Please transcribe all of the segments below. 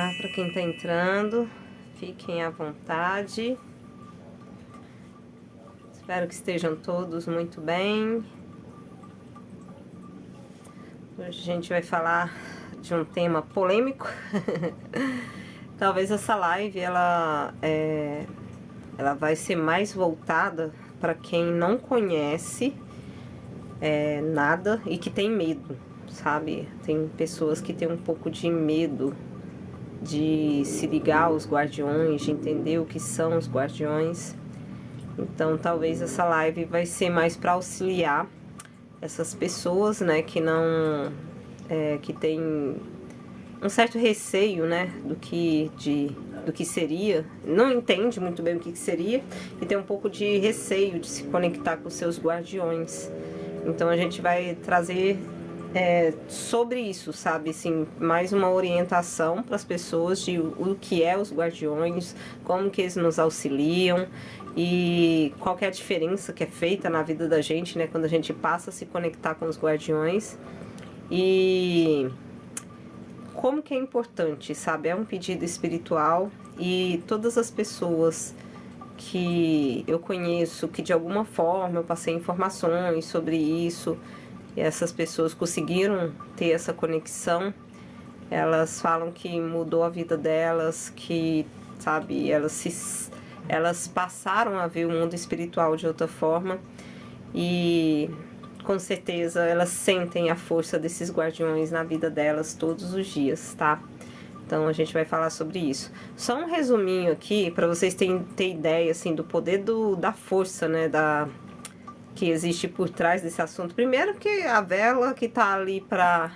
Olá para quem está entrando, fiquem à vontade. Espero que estejam todos muito bem. Hoje a gente vai falar de um tema polêmico. Talvez essa live ela vai ser mais voltada para quem não conhece nada e que tem medo, sabe? Tem pessoas que têm um pouco de medo de se ligar aos guardiões, de entender o que são os guardiões. Então talvez essa live vai ser mais para auxiliar essas pessoas, né, que não que tem um certo receio, né, do que seria, não entende muito bem o que seria e tem um pouco de receio de se conectar com seus guardiões. Então a gente vai trazer sobre isso, sabe, assim, mais uma orientação para as pessoas de o que é os guardiões, como que eles nos auxiliam e qual que é a diferença que é feita na vida da gente, né, quando a gente passa a se conectar com os guardiões e como que é importante, sabe, é um pedido espiritual e todas as pessoas que eu conheço, que de alguma forma eu passei informações sobre isso, e essas pessoas conseguiram ter essa conexão, elas falam que mudou a vida delas, que, sabe, elas passaram a ver o mundo espiritual de outra forma e com certeza elas sentem a força desses guardiões na vida delas todos os dias, tá? Então a gente vai falar sobre isso. Só um resuminho aqui para vocês terem ideia assim do poder da força, né, que existe por trás desse assunto. Primeiro que a vela que tá ali para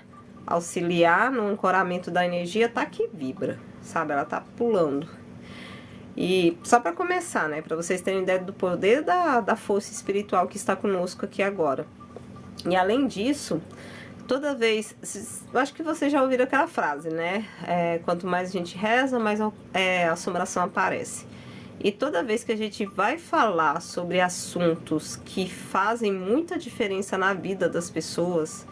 auxiliar no ancoramento da energia tá que vibra, sabe? Ela tá pulando. E só para começar, né, para vocês terem ideia do poder da força espiritual que está conosco aqui agora. E além disso, toda vez, eu acho que vocês já ouviram aquela frase, né? Quanto mais a gente reza, mais a assombração aparece. E toda vez que a gente vai falar sobre assuntos que fazem muita diferença na vida das pessoas,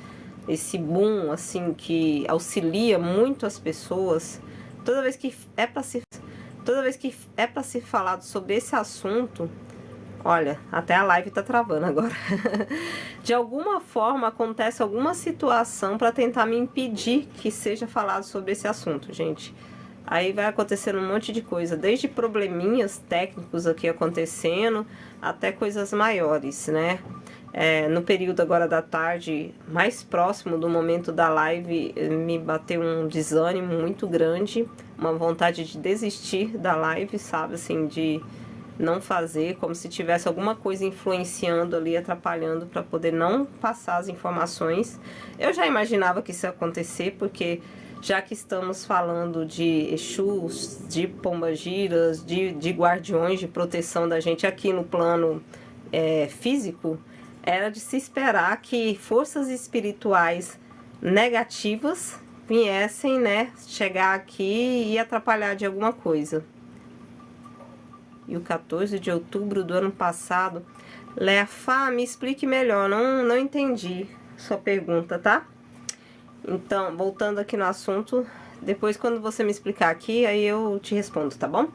esse boom, assim, que auxilia muito as pessoas, toda vez que é para ser falado sobre esse assunto, olha, até a live tá travando agora. De alguma forma acontece alguma situação para tentar me impedir que seja falado sobre esse assunto, gente. Aí vai acontecendo um monte de coisa, desde probleminhas técnicos aqui acontecendo, até coisas maiores, né? No período agora da tarde, mais próximo do momento da live, me bateu um desânimo muito grande, uma vontade de desistir da live, sabe? Assim, de não fazer, como se tivesse alguma coisa influenciando ali, atrapalhando para poder não passar as informações. Eu já imaginava que isso ia acontecer, porque já que estamos falando de Exus, de pombagiras, de guardiões de proteção da gente aqui no plano físico, era de se esperar que forças espirituais negativas viessem, né, chegar aqui e atrapalhar de alguma coisa. E o 14 de outubro do ano passado, Leafá, me explique melhor, não entendi sua pergunta, tá? Então, voltando aqui no assunto, depois quando você me explicar aqui, aí eu te respondo, tá bom?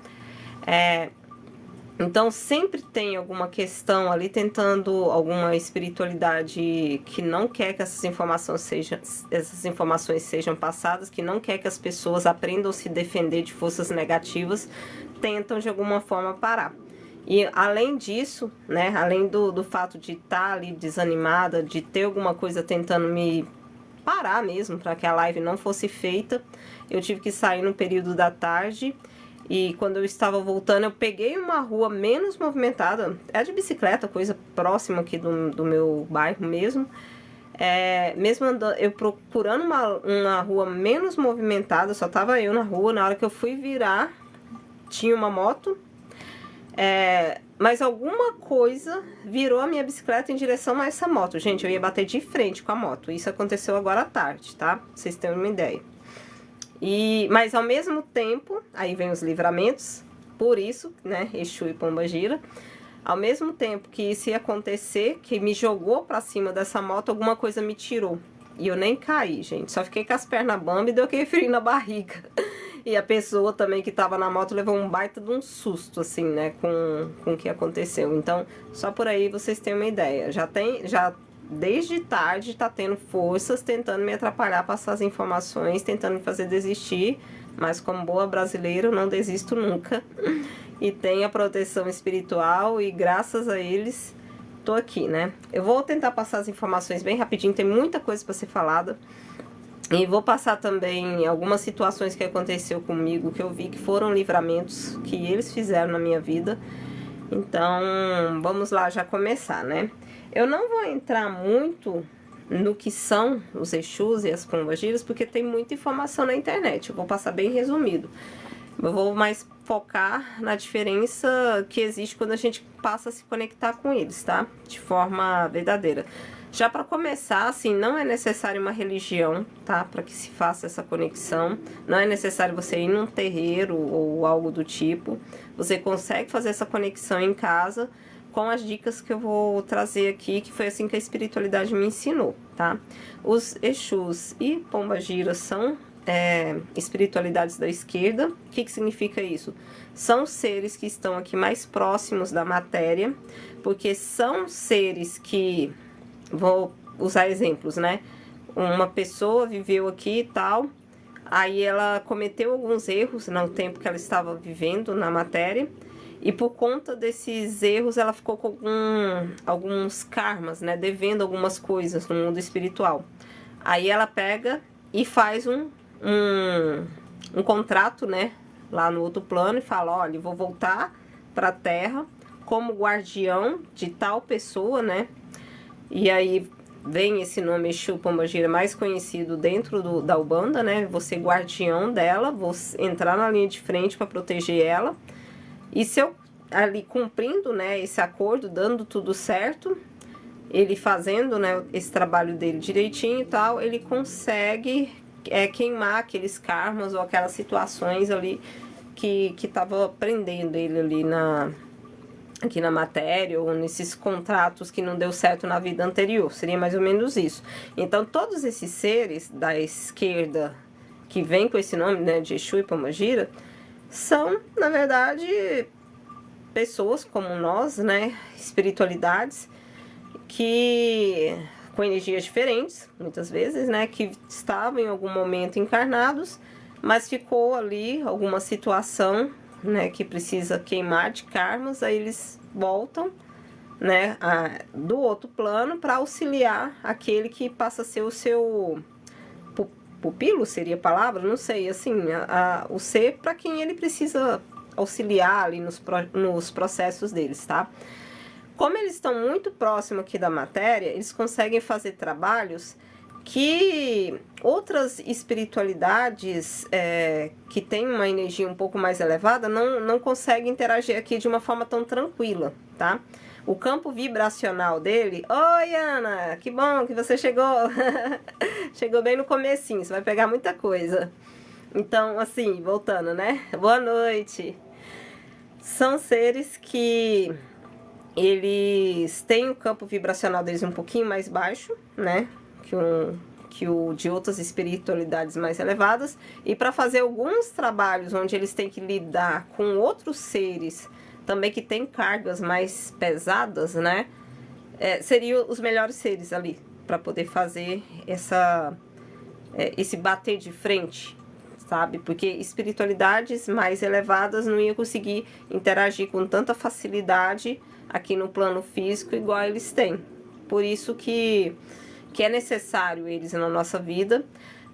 Então, sempre tem alguma questão ali, tentando alguma espiritualidade que não quer que essas informações sejam passadas, que não quer que as pessoas aprendam a se defender de forças negativas, tentam de alguma forma parar. E além disso, né, além do fato de estar ali desanimada, de ter alguma coisa tentando me parar mesmo, para que a live não fosse feita, eu tive que sair no período da tarde. E quando eu estava voltando, eu peguei uma rua menos movimentada, de bicicleta, coisa próxima aqui do meu bairro mesmo. Mesmo andando, eu procurando uma rua menos movimentada, só tava eu na rua. Na hora que eu fui virar, tinha uma moto. Mas alguma coisa virou a minha bicicleta em direção a essa moto. Gente, eu ia bater de frente com a moto. Isso aconteceu agora à tarde, tá? Pra vocês terem uma ideia. Mas ao mesmo tempo, aí vem os livramentos, por isso, né, Exu e Pombagira. Ao mesmo tempo que isso ia acontecer, que me jogou pra cima dessa moto, alguma coisa me tirou. E eu nem caí, gente, só fiquei com as pernas bambas e deu aquele frio na barriga. E a pessoa também que estava na moto levou um baita de um susto, assim, né, com o que aconteceu. Então, só por aí vocês têm uma ideia. Já desde tarde tá tendo forças tentando me atrapalhar, passar as informações, tentando me fazer desistir. Mas como boa brasileira, eu não desisto nunca. E tenho a proteção espiritual e graças a eles tô aqui, né? Eu vou tentar passar as informações bem rapidinho, tem muita coisa para ser falada. E vou passar também algumas situações que aconteceu comigo, que eu vi que foram livramentos que eles fizeram na minha vida. Então, vamos lá já começar, né? Eu não vou entrar muito no que são os Exus e as pombagiras, porque tem muita informação na internet. Eu vou passar bem resumido. Eu vou mais focar na diferença que existe quando a gente passa a se conectar com eles, tá? De forma verdadeira. Já para começar, assim, não é necessário uma religião, tá? Para que se faça essa conexão. Não é necessário você ir num terreiro ou algo do tipo. Você consegue fazer essa conexão em casa com as dicas que eu vou trazer aqui, que foi assim que a espiritualidade me ensinou, tá? Os Exus e pombagiras são espiritualidades da esquerda. O que significa isso? São seres que estão aqui mais próximos da matéria, porque são seres que, vou usar exemplos, né? Uma pessoa viveu aqui e tal, aí ela cometeu alguns erros no tempo que ela estava vivendo na matéria, e por conta desses erros ela ficou com alguns karmas, né? Devendo algumas coisas no mundo espiritual. Aí ela pega e faz um contrato, né, lá no outro plano e fala, olha, vou voltar para a Terra como guardião de tal pessoa, né? E aí vem esse nome Exu Pombagira mais conhecido dentro da Umbanda, né? Você guardião dela, vou entrar na linha de frente para proteger ela. E se eu ali cumprindo, né, esse acordo, dando tudo certo, ele fazendo, né, esse trabalho dele direitinho e tal, ele consegue queimar aqueles karmas ou aquelas situações ali que tava prendendo ele ali aqui na matéria ou nesses contratos que não deu certo na vida anterior. Seria mais ou menos isso. Então, todos esses seres da esquerda que vem com esse nome, né, de Exu e Pombagira, são, na verdade, pessoas como nós, né, espiritualidades, que com energias diferentes, muitas vezes, né, que estavam em algum momento encarnados, mas ficou ali alguma situação, né, que precisa queimar de karmas, aí eles voltam, né, do outro plano para auxiliar aquele que passa a ser o seu pupilo, seria a palavra? Não sei, assim, o ser para quem ele precisa auxiliar ali nos processos deles, tá? Como eles estão muito próximos aqui da matéria, eles conseguem fazer trabalhos que outras espiritualidades que têm uma energia um pouco mais elevada não conseguem interagir aqui de uma forma tão tranquila, tá? O campo vibracional dele... Oi, Ana! Que bom que você chegou! Chegou bem no comecinho, você vai pegar muita coisa. Então, assim, voltando, né? Boa noite! São seres que eles têm o campo vibracional deles um pouquinho mais baixo, né? Que o de outras espiritualidades mais elevadas. E para fazer alguns trabalhos onde eles têm que lidar com outros seres também que têm cargas mais pesadas, né? Seriam os melhores seres ali para poder fazer esse bater de frente, sabe? Porque espiritualidades mais elevadas não iam conseguir interagir com tanta facilidade aqui no plano físico igual eles têm. Por isso que é necessário eles na nossa vida.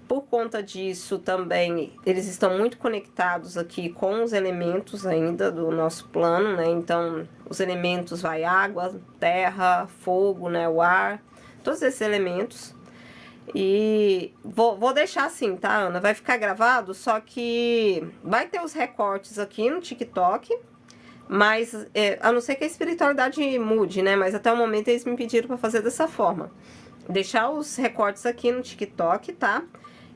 Por conta disso também, eles estão muito conectados aqui com os elementos ainda do nosso plano, né? Então, os elementos vai água, terra, fogo, né? O ar, todos esses elementos. E vou deixar assim, tá, Ana? Vai ficar gravado, só que vai ter os recortes aqui no TikTok, mas a não ser que a espiritualidade mude, né? Mas até o momento eles me pediram para fazer dessa forma. Deixar os recortes aqui no TikTok, tá?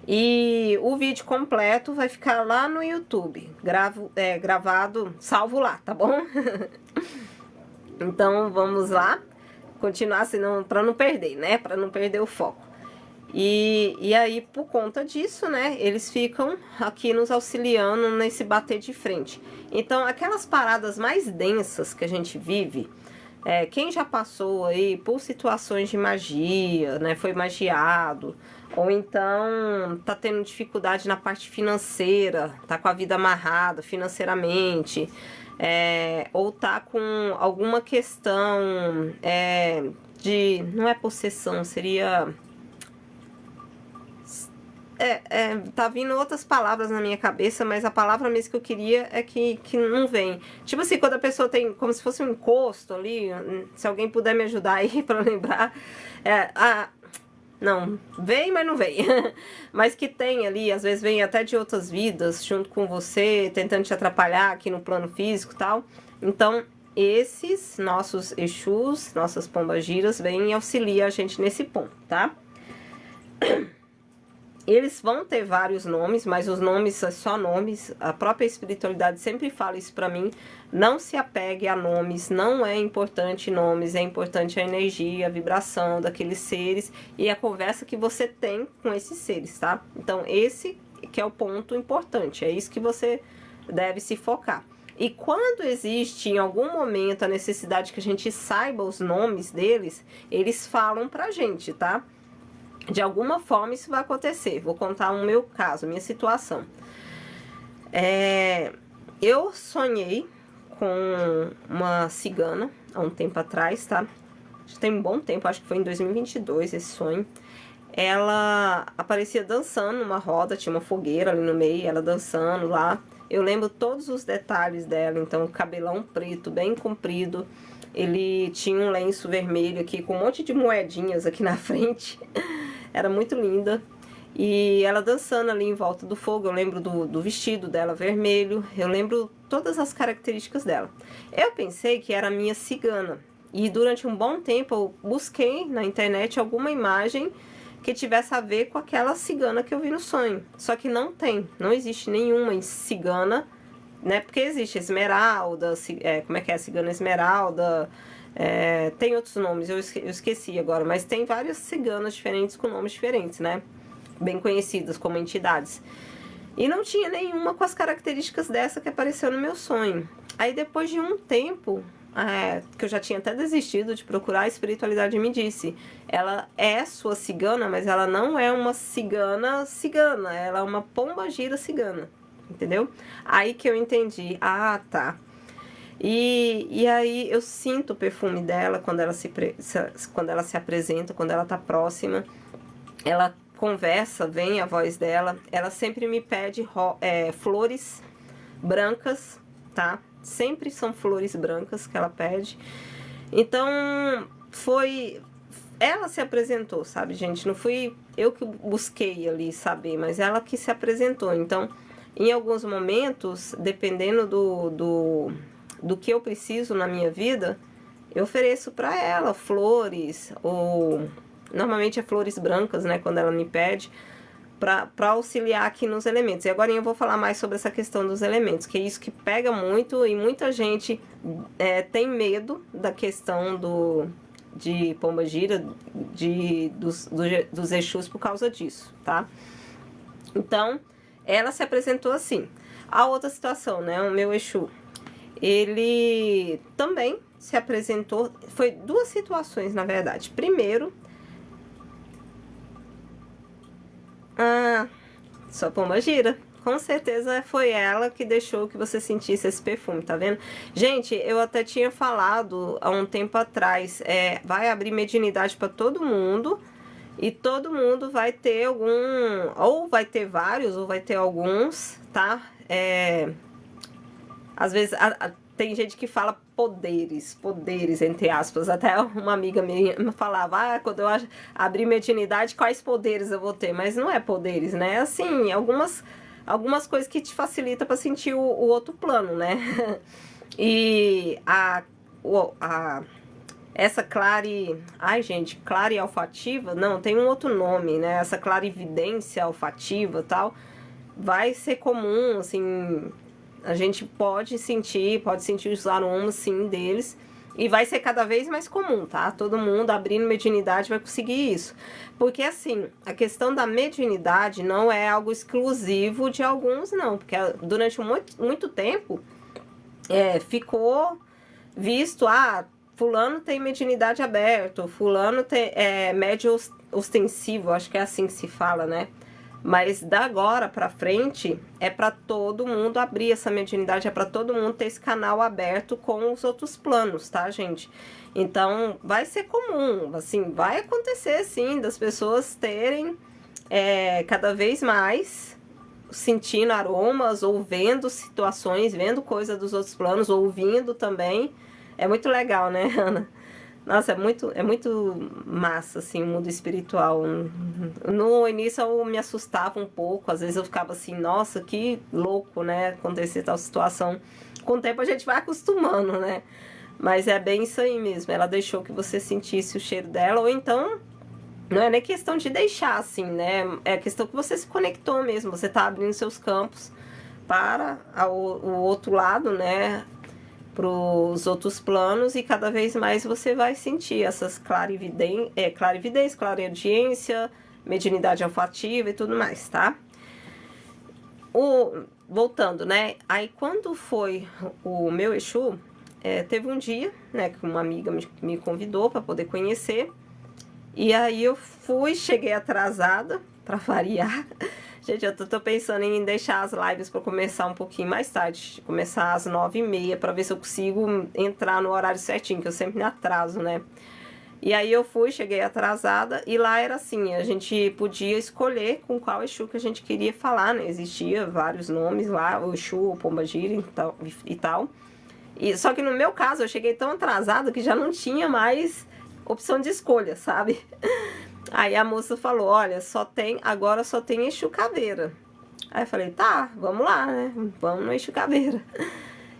E o vídeo completo vai ficar lá no YouTube, gravado, salvo lá, tá bom? Então, vamos lá, continuar, senão, para não perder, né? Para não perder o foco. E aí, por conta disso, né, eles ficam aqui nos auxiliando nesse bater de frente. Então, aquelas paradas mais densas que a gente vive, quem já passou aí por situações de magia, né, foi magiado, ou então tá tendo dificuldade na parte financeira, tá com a vida amarrada financeiramente, ou tá com alguma questão não é possessão, seria... tá vindo outras palavras na minha cabeça, mas a palavra mesmo que eu queria é que não vem. Tipo assim, quando a pessoa tem como se fosse um encosto ali, se alguém puder me ajudar aí pra lembrar. Não, vem, mas não vem. Mas que tem ali, às vezes vem até de outras vidas, junto com você, tentando te atrapalhar aqui no plano físico e tal. Então, esses nossos Exus, nossas pombagiras, vêm e auxiliam a gente nesse ponto, tá? Eles vão ter vários nomes, mas os nomes são só nomes. A própria espiritualidade sempre fala isso pra mim. Não se apegue a nomes, não é importante nomes, é importante a energia, a vibração daqueles seres e a conversa que você tem com esses seres, tá? Então, esse que é o ponto importante, é isso que você deve se focar. E quando existe em algum momento a necessidade que a gente saiba os nomes deles, eles falam pra gente, tá? De alguma forma isso vai acontecer. Vou contar o meu caso, minha situação. Eu sonhei com uma cigana há um tempo atrás, tá? Já tem um bom tempo, acho que foi em 2022 esse sonho. Ela aparecia dançando numa roda, tinha uma fogueira ali no meio, ela dançando lá. Eu lembro todos os detalhes dela, então cabelão preto, bem comprido. Ele tinha um lenço vermelho aqui com um monte de moedinhas aqui na frente. Era muito linda. E ela dançando ali em volta do fogo. Eu lembro do vestido dela vermelho. Eu lembro todas as características dela. Eu pensei que era a minha cigana. E durante um bom tempo eu busquei na internet alguma imagem que tivesse a ver com aquela cigana que eu vi no sonho. Só que não tem. Não existe nenhuma cigana, né? Porque existe esmeralda, como é que é? Cigana esmeralda, tem outros nomes, eu esqueci agora, mas tem várias ciganas diferentes com nomes diferentes, né? Bem conhecidas como entidades. E não tinha nenhuma com as características dessa que apareceu no meu sonho. Aí depois de um tempo, que eu já tinha até desistido de procurar, a espiritualidade me disse: ela é sua cigana, mas ela não é uma cigana, ela é uma pombagira cigana. Entendeu? Aí que eu entendi. Ah, tá. E aí eu sinto o perfume dela quando ela se apresenta, quando ela tá próxima. Ela conversa, vem a voz dela. Ela sempre me pede flores brancas, tá? Sempre são flores brancas que ela pede. Então, ela se apresentou, sabe, gente? Não fui eu que busquei ali saber, mas ela que se apresentou. Então, em alguns momentos, dependendo do que eu preciso na minha vida, eu ofereço para ela flores, ou normalmente é flores brancas, né, quando ela me pede, para auxiliar aqui nos elementos. E agora eu vou falar mais sobre essa questão dos elementos, que é isso que pega muito e muita gente tem medo da questão de pombagira, dos Exus por causa disso, tá? Então, ela se apresentou assim. A outra situação, né, o meu Exu, ele também se apresentou, foi duas situações, na verdade. Primeiro, sua pombagira, com certeza foi ela que deixou que você sentisse esse perfume, tá vendo? Gente, eu até tinha falado há um tempo atrás, vai abrir mediunidade para todo mundo, e todo mundo vai ter ou vai ter vários, ou vai ter alguns, tá? Às vezes tem gente que fala poderes, entre aspas. Até uma amiga minha falava, quando eu abrir mediunidade, quais poderes eu vou ter? Mas não é poderes, né? Assim, algumas coisas que te facilitam para sentir o outro plano, né? E essa clare olfativa, não, tem um outro nome, né? Essa clarividência olfativa e tal, vai ser comum, assim, a gente pode sentir os aromas, sim, deles, E vai ser cada vez mais comum, tá? Todo mundo abrindo mediunidade vai conseguir isso. Porque, assim, a questão da mediunidade não é algo exclusivo de alguns, não. Porque durante muito tempo ficou visto, fulano tem mediunidade aberta, fulano tem médio ostensivo, acho que é assim que se fala, né? Mas da agora pra frente é pra todo mundo abrir essa mediunidade, é pra todo mundo ter esse canal aberto com os outros planos, tá, gente? Então vai ser comum, assim, vai acontecer sim, das pessoas terem cada vez mais sentindo aromas, ou vendo situações, vendo coisa dos outros planos, ouvindo também. É muito legal, né, Ana? Nossa, é muito massa, assim, o mundo espiritual. No início eu me assustava um pouco, às vezes eu ficava assim, nossa, que louco, né, acontecer tal situação. Com o tempo a gente vai acostumando, né? Mas é bem isso aí mesmo, ela deixou que você sentisse o cheiro dela, ou então, não é nem questão de deixar, assim, né? É questão que você se conectou mesmo, você tá abrindo seus campos para o outro lado, né? Para os outros planos, e cada vez mais você vai sentir essas clarividência, clareaudiência, mediunidade olfativa e tudo mais, tá? Voltando, né? Aí quando foi o meu Exu, teve um dia, né, que uma amiga me convidou para poder conhecer, e aí eu cheguei atrasada, para variar. Gente, eu tô pensando em deixar as lives para começar um pouquinho mais tarde, começar às 9h30, para ver se eu consigo entrar no horário certinho, que eu sempre me atraso, né? E aí eu cheguei atrasada, e lá era assim, a gente podia escolher com qual Exu que a gente queria falar, né? Existia vários nomes lá, o Exu, o Pombagira e tal. Só que no meu caso, eu cheguei tão atrasada que já não tinha mais opção de escolha, sabe? Aí a moça falou, olha, agora só tem Exu Caveira. Aí eu falei, tá, vamos lá, né? Vamos no Exu Caveira.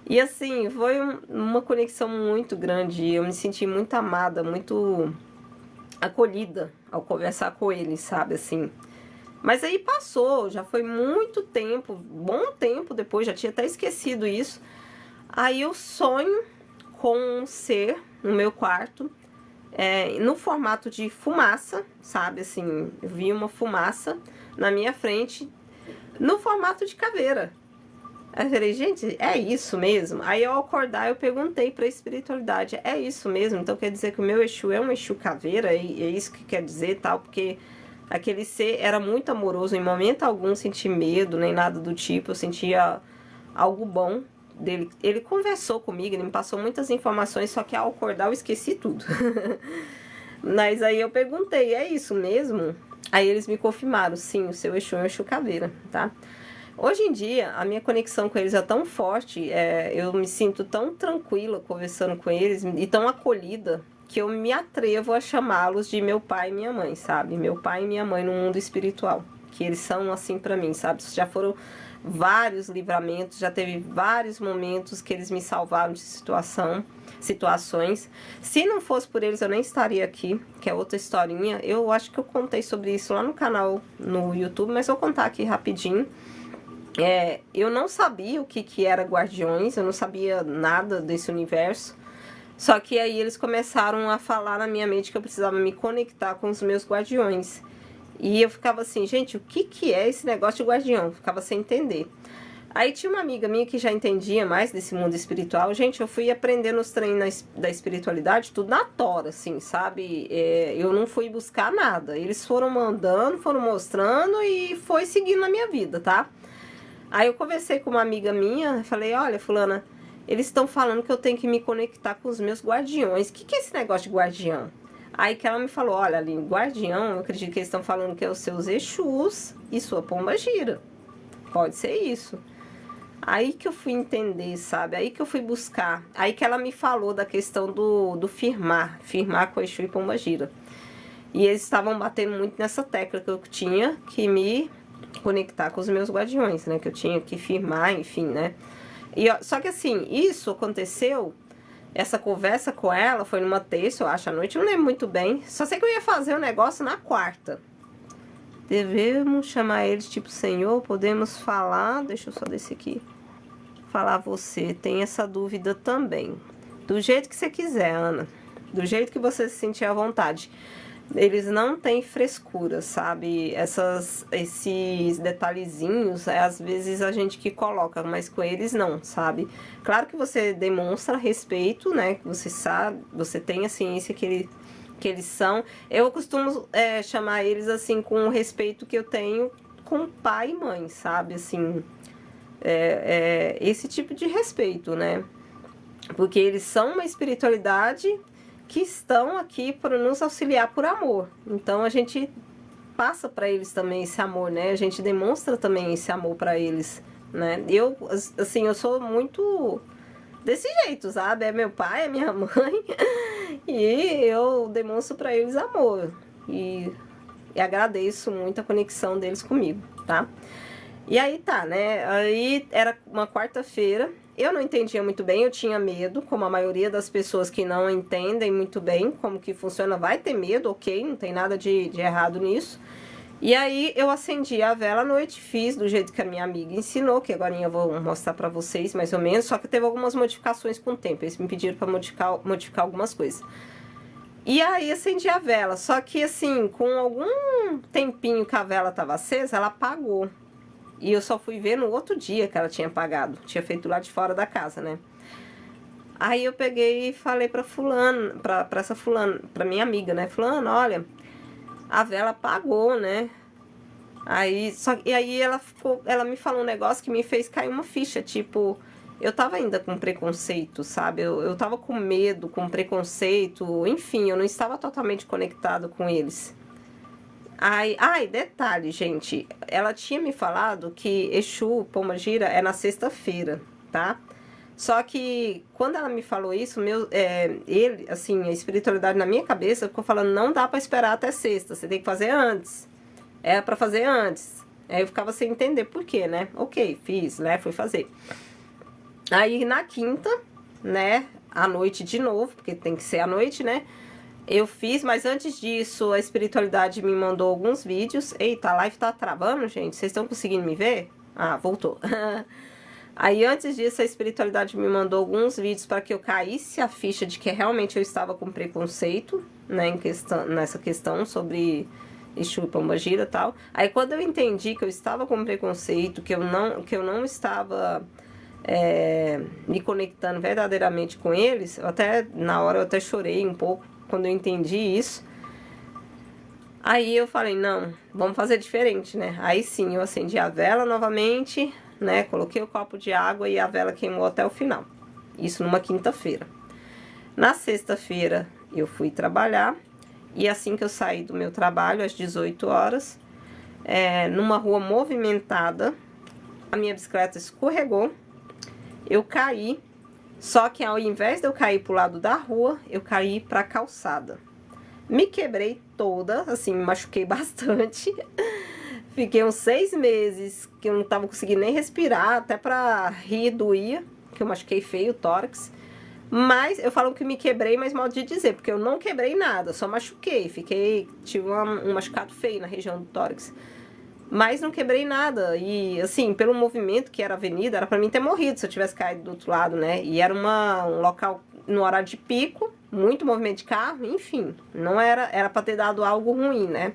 E assim, foi uma conexão muito grande. Eu me senti muito amada, muito acolhida ao conversar com ele, sabe, assim. Mas aí passou, já foi muito tempo, bom tempo depois, já tinha até esquecido isso. Aí eu sonho com um ser no meu quarto, no formato de fumaça, sabe, assim, eu vi uma fumaça na minha frente, no formato de caveira. Aí eu falei, gente, é isso mesmo? Aí ao acordar eu perguntei pra espiritualidade, é isso mesmo? Então quer dizer que o meu Exu é um Exu caveira? E é isso que quer dizer, tal? Porque aquele ser era muito amoroso, em momento algum senti medo, nem nada do tipo, eu sentia algo bom dele. Ele conversou comigo, ele me passou muitas informações, só que ao acordar eu esqueci tudo. Mas aí eu perguntei, é isso mesmo? Aí eles me confirmaram, sim, o seu Exu é um Exu caveira, tá? Hoje em dia, a minha conexão com eles é tão forte, eu me sinto tão tranquila conversando com eles e tão acolhida, que eu me atrevo a chamá-los de meu pai e minha mãe, sabe? Meu pai e minha mãe no mundo espiritual, que eles são assim pra mim, sabe? Já foram vários livramentos, já teve vários momentos que eles me salvaram de situações. Se não fosse por eles, eu nem estaria aqui, que é outra historinha. Eu acho que eu contei sobre isso lá no canal, no YouTube, mas vou contar aqui rapidinho. Eu não sabia o que era guardiões, eu não sabia nada desse universo. Só que aí eles começaram a falar na minha mente que eu precisava me conectar com os meus guardiões. E eu ficava assim, gente, o que é esse negócio de guardião? Eu ficava sem entender. Aí tinha uma amiga minha que já entendia mais desse mundo espiritual. Gente, eu fui aprendendo os treinos da espiritualidade, tudo na tora, assim, sabe? Eu não fui buscar nada. Eles foram mandando, foram mostrando e foi seguindo na minha vida, tá? Aí eu conversei com uma amiga minha, falei, olha, fulana, eles estão falando que eu tenho que me conectar com os meus guardiões. O que é esse negócio de guardião? Aí que ela me falou, olha, Aline, guardião, eu acredito que eles estão falando que é os seus Exus e sua pombagira. Pode ser isso. Aí que eu fui entender, sabe? Aí que eu fui buscar. Aí que ela me falou da questão do firmar com Exu e pombagira. E eles estavam batendo muito nessa tecla que eu tinha que me conectar com os meus guardiões, né? Que eu tinha que firmar, enfim, né? Só que assim, isso aconteceu, essa conversa com ela foi numa terça, eu acho, à noite, eu não lembro muito bem. Só sei que eu ia fazer o negócio na quarta. Devemos chamar eles tipo, Senhor, podemos falar, deixa eu só descer aqui. Falar você, tem essa dúvida também. do jeito que você quiser, Ana. Do jeito que você se sentir à vontade. Eles não têm frescura, sabe? Esses detalhezinhos, às vezes a gente que coloca, mas com eles não, sabe? Claro que você demonstra respeito, né? Você sabe, você tem a ciência que eles são. Eu costumo chamar eles assim com o respeito que eu tenho com pai e mãe, sabe? Assim, esse tipo de respeito, né? Porque eles são uma espiritualidade que estão aqui para nos auxiliar por amor. Então a gente passa para eles também esse amor, né? A gente demonstra também esse amor para eles, né? Eu, assim, eu sou muito desse jeito, sabe? É meu pai, é minha mãe, e eu demonstro para eles amor. E agradeço muito a conexão deles comigo, tá? E aí tá, né? Aí era uma quarta-feira. Eu não entendia muito bem, eu tinha medo, como a maioria das pessoas que não entendem muito bem como que funciona, vai ter medo, ok, não tem nada de errado nisso. E aí eu acendi a vela à noite, fiz do jeito que a minha amiga ensinou, que agora eu vou mostrar pra vocês mais ou menos, só que teve algumas modificações com o tempo, eles me pediram pra modificar algumas coisas. E aí acendi a vela, só que assim, com algum tempinho que a vela tava acesa, ela apagou. E eu só fui ver no outro dia que ela tinha apagado. Tinha feito lá de fora da casa, né? Aí eu peguei e falei pra fulano, pra essa fulana, pra minha amiga, né? Fulano, olha, a vela apagou, né? E aí ela me falou um negócio que me fez cair uma ficha, tipo, eu tava ainda com preconceito, sabe? Eu tava com medo, com preconceito, enfim, eu não estava totalmente conectado com eles. Detalhe, gente, ela tinha me falado que Exu Pombagira é na sexta-feira, tá? Só que quando ela me falou isso, ele, assim, a espiritualidade na minha cabeça ficou falando, não dá pra esperar até sexta, você tem que fazer antes. É pra fazer antes. Aí eu ficava sem entender por quê, né? Ok, fiz, né? Fui fazer. Aí na quinta, né? À noite de novo, porque tem que ser à noite, né? Eu fiz, mas antes disso, a espiritualidade me mandou alguns vídeos. Eita, a live tá travando, gente? Vocês estão conseguindo me ver? Ah, voltou. Aí, antes disso, a espiritualidade me mandou alguns vídeos para que eu caísse a ficha de que realmente eu estava com preconceito, né, nessa questão sobre Exu e Pombagira e tal. Aí, quando eu entendi que eu estava com preconceito, que eu não estava me conectando verdadeiramente com eles, na hora eu até chorei um pouco quando eu entendi isso. Aí eu falei, não, vamos fazer diferente, né? Aí sim, eu acendi a vela novamente, né? Coloquei o copo de água e a vela queimou até o final. Isso numa quinta-feira. Na sexta-feira eu fui trabalhar e assim que eu saí do meu trabalho, às 18 horas, numa rua movimentada, a minha bicicleta escorregou, eu caí, só que ao invés de eu cair pro lado da rua, eu caí pra calçada. Me quebrei toda, assim, me machuquei bastante. Fiquei uns 6 meses que eu não tava conseguindo nem respirar, até pra rir doía, que eu machuquei feio o tórax. Mas eu falo que me quebrei, mas mal de dizer, porque eu não quebrei nada, só machuquei. Tive um machucado feio na região do tórax. Mas não quebrei nada. E, assim, pelo movimento que era a avenida, era pra mim ter morrido se eu tivesse caído do outro lado, né? E era um local no horário de pico, muito movimento de carro, enfim. Não era pra ter dado algo ruim, né?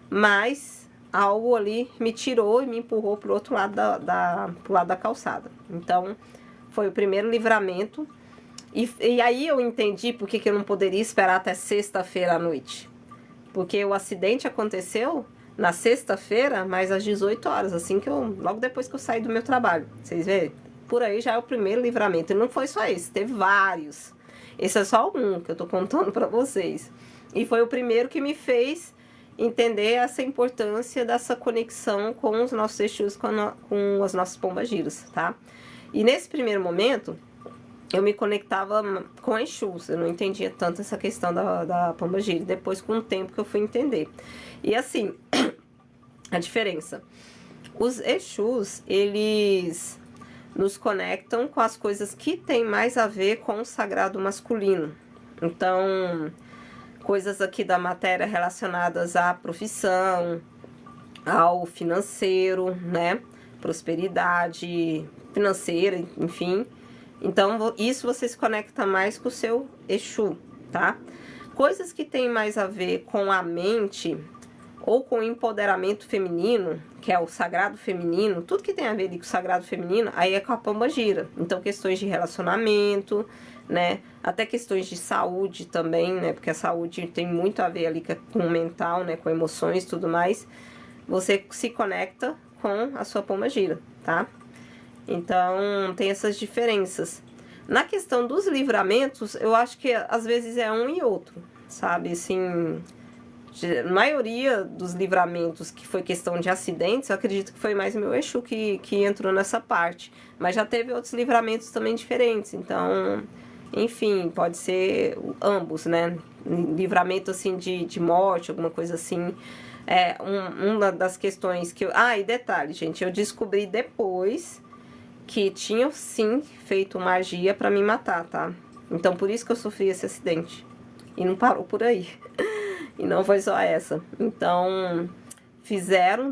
Mas algo ali me tirou e me empurrou pro outro lado pro lado da calçada. Então, foi o primeiro livramento. E aí eu entendi por que eu não poderia esperar até sexta-feira à noite. Porque o acidente aconteceu na sexta-feira, mas às 18 horas, assim logo depois que eu saí do meu trabalho. Vocês verem? Por aí já é o primeiro livramento. E não foi só esse, teve vários. Esse é só um que eu tô contando pra vocês. E foi o primeiro que me fez entender essa importância dessa conexão com os nossos Exus, com as nossas pombagiras, tá? E nesse primeiro momento, eu me conectava com Exus, eu não entendia tanto essa questão da pombagira. Depois, com o tempo que eu fui entender. E assim, a diferença. Os Exus, eles nos conectam com as coisas que tem mais a ver com o sagrado masculino. Então, coisas aqui da matéria relacionadas à profissão, ao financeiro, né? Prosperidade financeira, enfim. Então, isso você se conecta mais com o seu Exu, tá? Coisas que tem mais a ver com a mente ou com o empoderamento feminino, que é o sagrado feminino, tudo que tem a ver com o sagrado feminino, aí é com a pombagira. Então, questões de relacionamento, né? Até questões de saúde também, né? Porque a saúde tem muito a ver ali com o mental, né? Com emoções e tudo mais. Você se conecta com a sua pombagira, tá? Então, tem essas diferenças. Na questão dos livramentos, eu acho que às vezes é um e outro, sabe? Assim, a maioria dos livramentos que foi questão de acidentes, eu acredito que foi mais meu Exu que entrou nessa parte. Mas já teve outros livramentos também diferentes, então, enfim, pode ser ambos, né? Livramento, assim, de morte, alguma coisa assim. É, uma das questões que eu... Ah, e detalhe, gente, eu descobri depois que tinham sim feito magia pra me matar, tá? Então por isso que eu sofri esse acidente. E não parou por aí. E não foi só essa. Então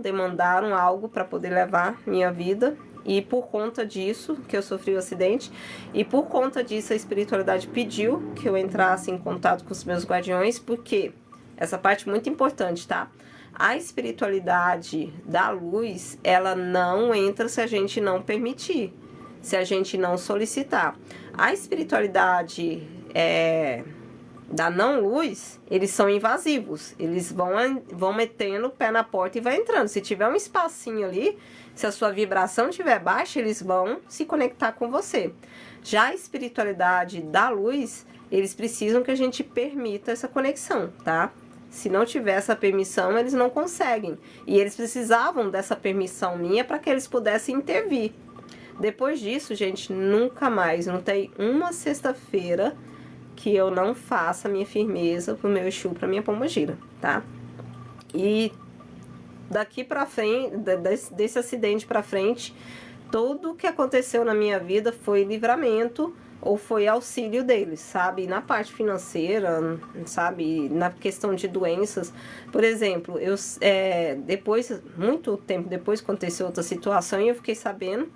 demandaram algo pra poder levar minha vida. E por conta disso que eu sofri o acidente. E por conta disso a espiritualidade pediu que eu entrasse em contato com os meus guardiões. Porque essa parte é muito importante, tá? A espiritualidade da luz, ela não entra se a gente não permitir, se a gente não solicitar. A espiritualidade da não luz, eles são invasivos, eles vão metendo o pé na porta e vai entrando. Se tiver um espacinho ali, se a sua vibração estiver baixa, eles vão se conectar com você. Já a espiritualidade da luz, eles precisam que a gente permita essa conexão, tá? Se não tiver essa permissão, eles não conseguem. E eles precisavam dessa permissão minha para que eles pudessem intervir. Depois disso, gente, nunca mais, não tem uma sexta-feira que eu não faça minha firmeza pro meu Exu, pra minha pombagira, tá? E daqui pra frente, desse acidente pra frente, tudo que aconteceu na minha vida foi livramento ou foi auxílio deles, sabe? Na parte financeira, sabe? Na questão de doenças. Por exemplo, depois, muito tempo depois, aconteceu outra situação e eu fiquei sabendo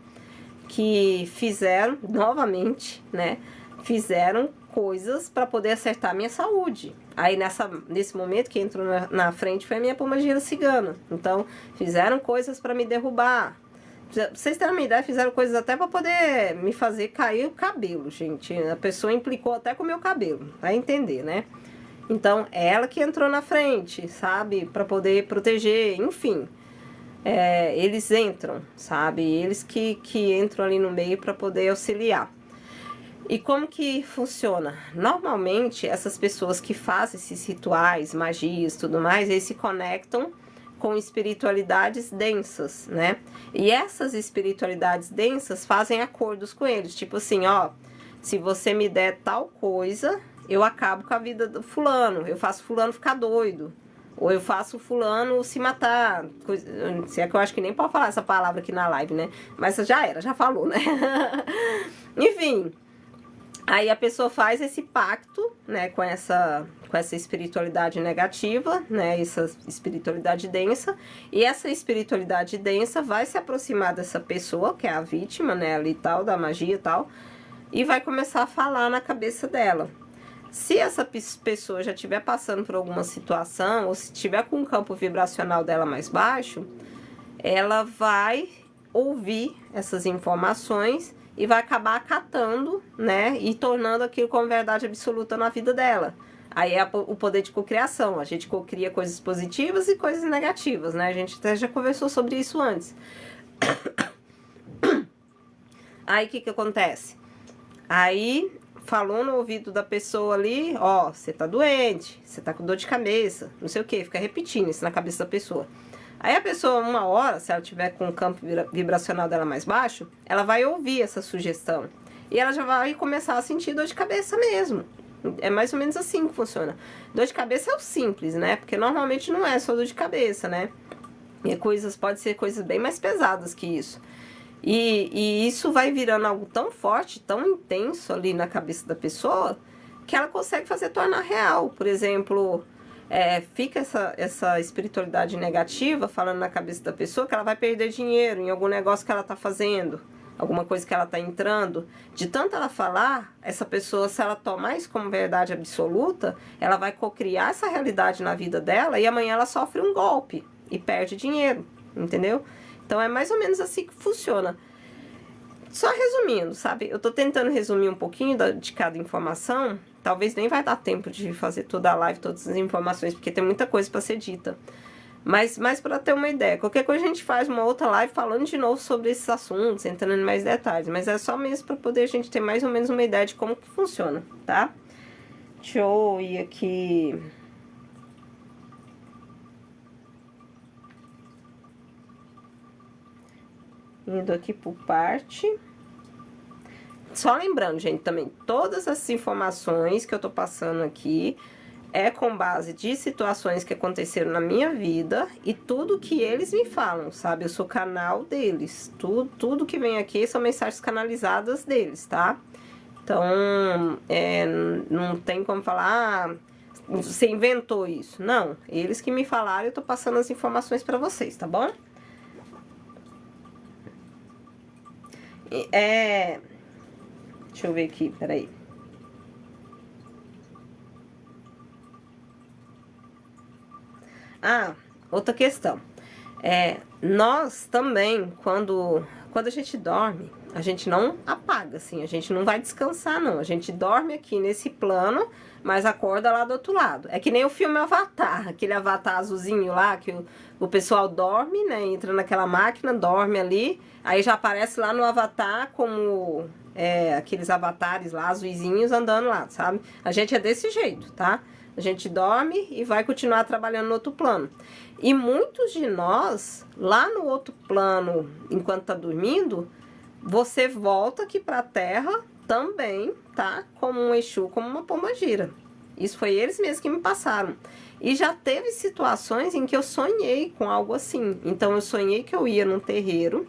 que fizeram, novamente, né? Fizeram coisas para poder acertar a minha saúde. Aí, nesse momento, que entrou na frente foi a minha pombagira cigana. Então, fizeram coisas para me derrubar. Pra vocês terem uma ideia, fizeram coisas até pra poder me fazer cair o cabelo, gente. A pessoa implicou até com o meu cabelo, vai entender, né? Então, é ela que entrou na frente, sabe? Pra poder proteger, enfim. Eles entram, sabe? Eles que entram ali no meio pra poder auxiliar. E como que funciona? Normalmente, essas pessoas que fazem esses rituais, magias, tudo mais, eles se conectam com espiritualidades densas, né? E essas espiritualidades densas fazem acordos com eles, tipo assim, ó, se você me der tal coisa, eu acabo com a vida do fulano, eu faço fulano ficar doido, ou eu faço fulano se matar, se é que eu acho que nem pode falar essa palavra aqui na live, né? Mas já falou, né? Enfim, aí a pessoa faz esse pacto, né, com essa espiritualidade negativa, né, essa espiritualidade densa, e essa espiritualidade densa vai se aproximar dessa pessoa, que é a vítima, né, ali tal, da magia e tal, e vai começar a falar na cabeça dela. Se essa pessoa já estiver passando por alguma situação, ou se tiver com o campo vibracional dela mais baixo, ela vai ouvir essas informações e vai acabar acatando, né, e tornando aquilo como verdade absoluta na vida dela. Aí é o poder de cocriação, a gente cocria coisas positivas e coisas negativas, né, a gente até já conversou sobre isso antes. Aí o que acontece? Aí falou no ouvido da pessoa ali, ó, você tá doente, você tá com dor de cabeça, não sei o que, fica repetindo isso na cabeça da pessoa. Aí a pessoa, uma hora, se ela tiver com o campo vibracional dela mais baixo, ela vai ouvir essa sugestão. E ela já vai começar a sentir dor de cabeça mesmo. É mais ou menos assim que funciona. Dor de cabeça é o simples, né? Porque normalmente não é só dor de cabeça, né? E pode ser coisas bem mais pesadas que isso. E isso vai virando algo tão forte, tão intenso ali na cabeça da pessoa, que ela consegue fazer tornar real. Por exemplo, fica essa espiritualidade negativa falando na cabeça da pessoa que ela vai perder dinheiro em algum negócio que ela tá fazendo. alguma coisa que ela tá entrando, de tanto ela falar, essa pessoa, se ela tomar isso como verdade absoluta, ela vai cocriar essa realidade na vida dela e amanhã ela sofre um golpe e perde dinheiro, entendeu? Então é mais ou menos assim que funciona. Só resumindo, sabe? Eu tô tentando resumir um pouquinho de cada informação. Talvez nem vai dar tempo de fazer toda a live, todas as informações, porque tem muita coisa para ser dita. Mas para ter uma ideia, qualquer coisa a gente faz uma outra live falando de novo sobre esses assuntos, entrando em mais detalhes. Mas é só mesmo para poder a gente ter mais ou menos uma ideia de como que funciona, tá? Deixa eu ir aqui... Indo aqui por parte. Só lembrando, gente, também, todas as informações que eu tô passando aqui é com base de situações que aconteceram na minha vida e tudo que eles me falam, sabe? Eu sou canal deles. Tudo que vem aqui são mensagens canalizadas deles, tá? Então, não tem como falar, você inventou isso. Não, eles que me falaram, eu tô passando as informações pra vocês, tá bom? Deixa eu ver aqui, peraí. Outra questão. Nós também, quando a gente dorme, a gente não apaga, assim, a gente não vai descansar, não. A gente dorme aqui nesse plano, mas acorda lá do outro lado. É que nem o filme Avatar, aquele Avatar azulzinho lá, que o pessoal dorme, né, entra naquela máquina, dorme ali, aí já aparece lá no Avatar como aqueles avatares lá, azuizinhos, andando lá, sabe? A gente é desse jeito, tá? A gente dorme e vai continuar trabalhando no outro plano. E muitos de nós, lá no outro plano, enquanto tá dormindo, você volta aqui pra Terra também, tá? Como um Exu, como uma pombagira. Isso foi eles mesmos que me passaram. E já teve situações em que eu sonhei com algo assim. Então, eu sonhei que eu ia num terreiro,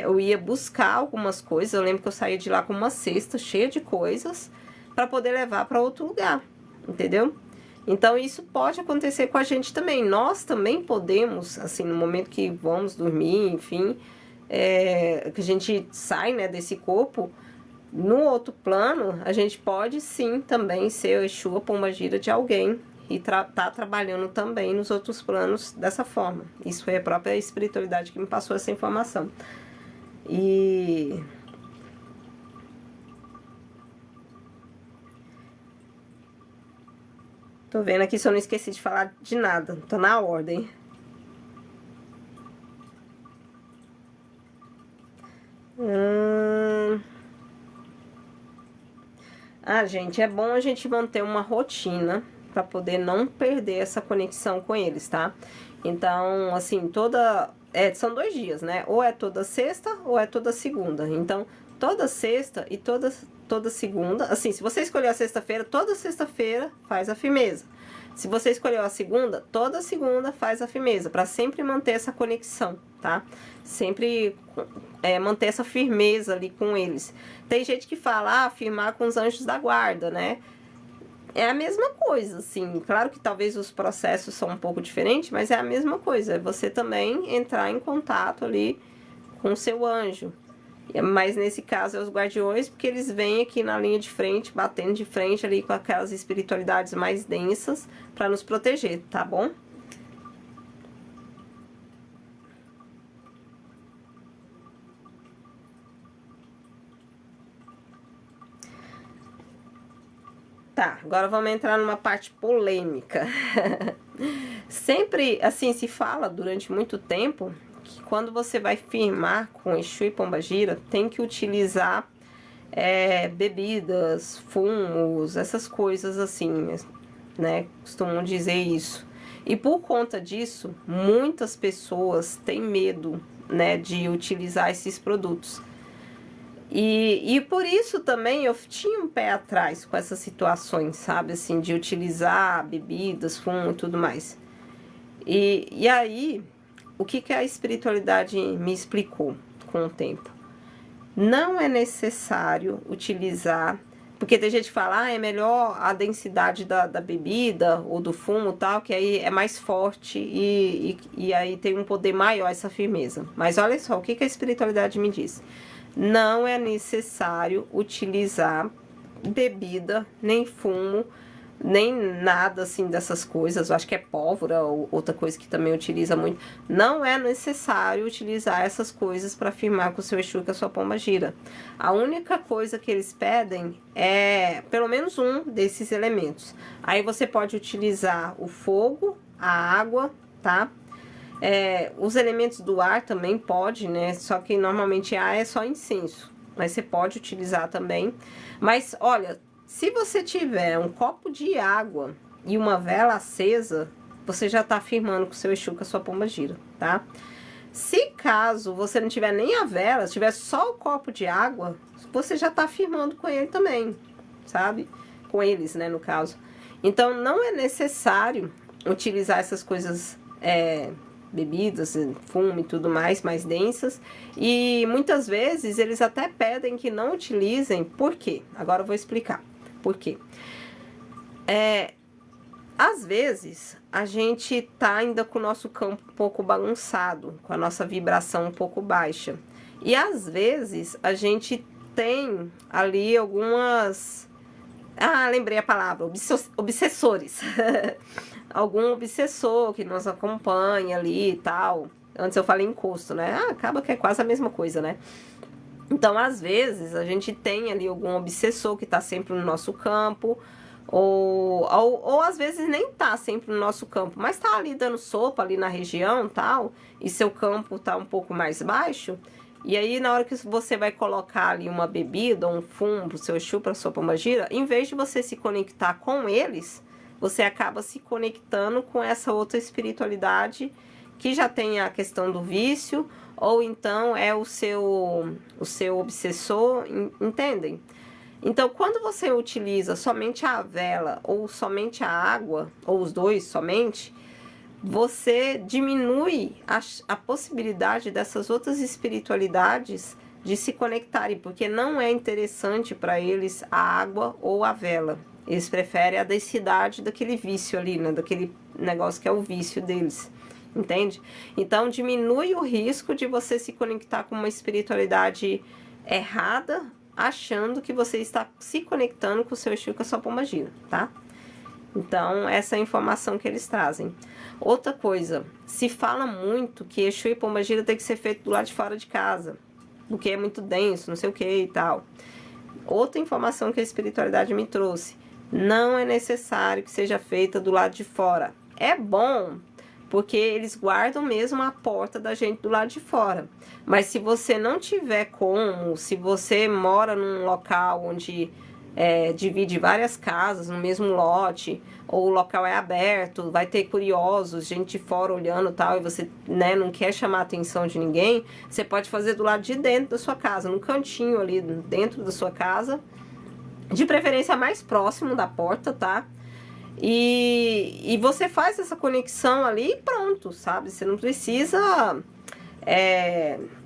eu ia buscar algumas coisas. Eu lembro que eu saía de lá com uma cesta cheia de coisas para poder levar para outro lugar, entendeu? Então, isso pode acontecer com a gente também. Nós também podemos, assim, no momento que vamos dormir, enfim, que a gente sai, né, desse corpo, no outro plano, a gente pode sim também ser o Exu, a pombagira de alguém e tá trabalhando também nos outros planos dessa forma. Isso foi a própria espiritualidade que me passou essa informação. E... tô vendo aqui se eu não esqueci de falar de nada. Tô na ordem. Gente, é bom a gente manter uma rotina para poder não perder essa conexão com eles, tá? Então, assim, são 2 dias, né? Ou é toda sexta ou é toda segunda. Então, toda sexta e toda segunda, assim, se você escolher a sexta-feira, toda sexta-feira faz a firmeza. Se você escolheu a segunda, toda segunda faz a firmeza, para sempre manter essa conexão, tá? Sempre manter essa firmeza ali com eles. Tem gente que fala, firmar com os anjos da guarda, né? É a mesma coisa, assim. Claro que talvez os processos são um pouco diferentes, mas é a mesma coisa. É você também entrar em contato ali com o seu anjo. Mas nesse caso é os guardiões, porque eles vêm aqui na linha de frente, batendo de frente ali com aquelas espiritualidades mais densas para nos proteger, tá bom? Tá, agora vamos entrar numa parte polêmica. Sempre, assim, se fala durante muito tempo que quando você vai firmar com Exu e Pombagira, tem que utilizar bebidas, fumos, essas coisas assim, né? Costumam dizer isso. E por conta disso, muitas pessoas têm medo, né, de utilizar esses produtos. E por isso também eu tinha um pé atrás com essas situações, sabe? Assim, de utilizar bebidas, fumo e tudo mais. E aí, o que a espiritualidade me explicou com o tempo? Não é necessário utilizar... Porque tem gente que fala, é melhor a densidade da bebida ou do fumo e tal, que aí é mais forte e aí tem um poder maior essa firmeza. Mas olha só, o que a espiritualidade me diz? não é necessário utilizar bebida, nem fumo, nem nada assim dessas coisas. Eu acho que é pólvora ou outra coisa que também utiliza muito. Não é necessário utilizar essas coisas para firmar com o seu Exu, que a sua pomba gira. A única coisa que eles pedem é pelo menos um desses elementos. Aí você pode utilizar o fogo, a água, tá? Os elementos do ar também pode, né? Só que normalmente ar é só incenso, mas você pode utilizar também. Mas olha, se você tiver um copo de água e uma vela acesa, você já tá firmando com o seu Exu, que a sua pomba gira, tá? Se caso você não tiver nem a vela, tiver só o copo de água, você já tá firmando com ele também, sabe? Com eles, né, no caso. Então, não é necessário utilizar essas coisas, bebidas, fumo e tudo mais densas. E muitas vezes eles até pedem que não utilizem. Por quê? Agora eu vou explicar. Por quê? Às vezes a gente tá ainda com o nosso campo um pouco bagunçado, com a nossa vibração um pouco baixa. E às vezes a gente tem ali algumas... lembrei a palavra, obsessores. Algum obsessor que nos acompanha ali e tal. Antes eu falei encosto, né? Acaba que é quase a mesma coisa, né? Então, às vezes, a gente tem ali algum obsessor que tá sempre no nosso campo, ou às vezes nem tá sempre no nosso campo, mas tá ali dando sopa ali na região e tal, e seu campo tá um pouco mais baixo. E aí, na hora que você vai colocar ali uma bebida, um fumo pro seu Exu, pra sua pomba gira, em vez de você se conectar com eles, você acaba se conectando com essa outra espiritualidade que já tem a questão do vício, ou então é o seu obsessor, entendem? Então, quando você utiliza somente a vela ou somente a água, ou os dois somente, você diminui a possibilidade dessas outras espiritualidades de se conectarem, porque não é interessante para eles a água ou a vela. Eles preferem a densidade daquele vício ali, né? Daquele negócio que é o vício deles, entende? Então, diminui o risco de você se conectar com uma espiritualidade errada, achando que você está se conectando com o seu Exu, com a sua pomba gira, tá? Então, essa é a informação que eles trazem. Outra coisa, se fala muito que Exu e pomba gira tem que ser feito do lado de fora de casa, porque é muito denso, não sei o que e tal. Outra informação que a espiritualidade me trouxe: não é necessário que seja feita do lado de fora. É bom, porque eles guardam mesmo a porta da gente do lado de fora. Mas se você não tiver como, se você mora num local onde divide várias casas no mesmo lote, ou o local é aberto, vai ter curiosos, gente de fora olhando e tal, e você, né, não quer chamar a atenção de ninguém, você pode fazer do lado de dentro da sua casa, no cantinho ali dentro da sua casa, de preferência mais próximo da porta, tá? E você faz essa conexão ali e pronto, sabe? Você não precisa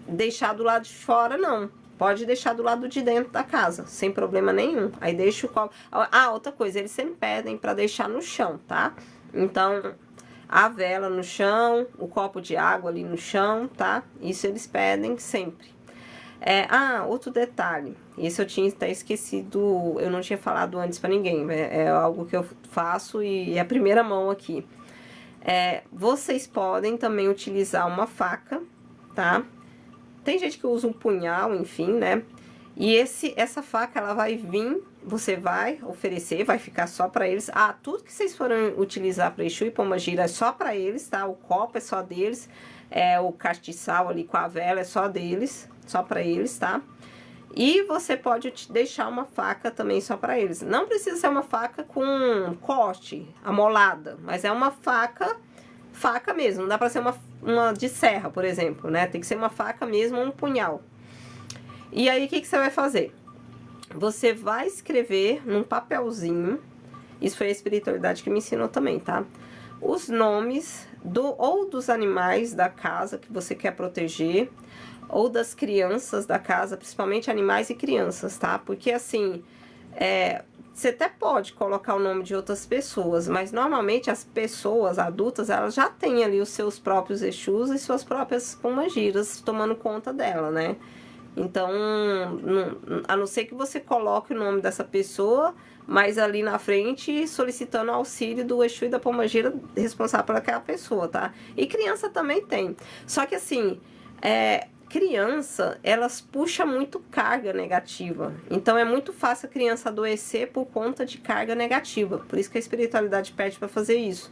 deixar do lado de fora, não. Pode deixar do lado de dentro da casa, sem problema nenhum. Aí deixa o copo... outra coisa, eles sempre pedem para deixar no chão, tá? Então, a vela no chão, o copo de água ali no chão, tá? Isso eles pedem sempre. Outro detalhe, isso eu tinha até esquecido, eu não tinha falado antes pra ninguém, é algo que eu faço e é a primeira mão aqui. Vocês podem também utilizar uma faca, tá? Tem gente que usa um punhal, enfim, né? E essa faca, ela vai vir, você vai oferecer, vai ficar só pra eles. Tudo que vocês forem utilizar pra Exu e pomba gira é só pra eles, tá? O copo é só deles, o castiçal ali com a vela é só deles, só pra eles, tá? E você pode deixar uma faca também só pra eles. Não precisa ser uma faca com corte, amolada, mas é uma faca mesmo. Não dá pra ser uma de serra, por exemplo, né? Tem que ser uma faca mesmo, um punhal. E aí, o que você vai fazer? Você vai escrever num papelzinho, isso foi a espiritualidade que me ensinou também, tá? Os nomes ou dos animais da casa que você quer proteger, ou das crianças da casa, principalmente animais e crianças, tá? Porque assim, você até pode colocar o nome de outras pessoas, mas normalmente as pessoas adultas, elas já têm ali os seus próprios Exus e suas próprias pombas giras tomando conta dela, né? Então, a não ser que você coloque o nome dessa pessoa, mas ali na frente solicitando auxílio do Exu e da Pombagira responsável por aquela pessoa, tá? E criança também tem. Só que assim, criança, elas puxam muito carga negativa. Então é muito fácil a criança adoecer por conta de carga negativa. Por isso que a espiritualidade pede para fazer isso.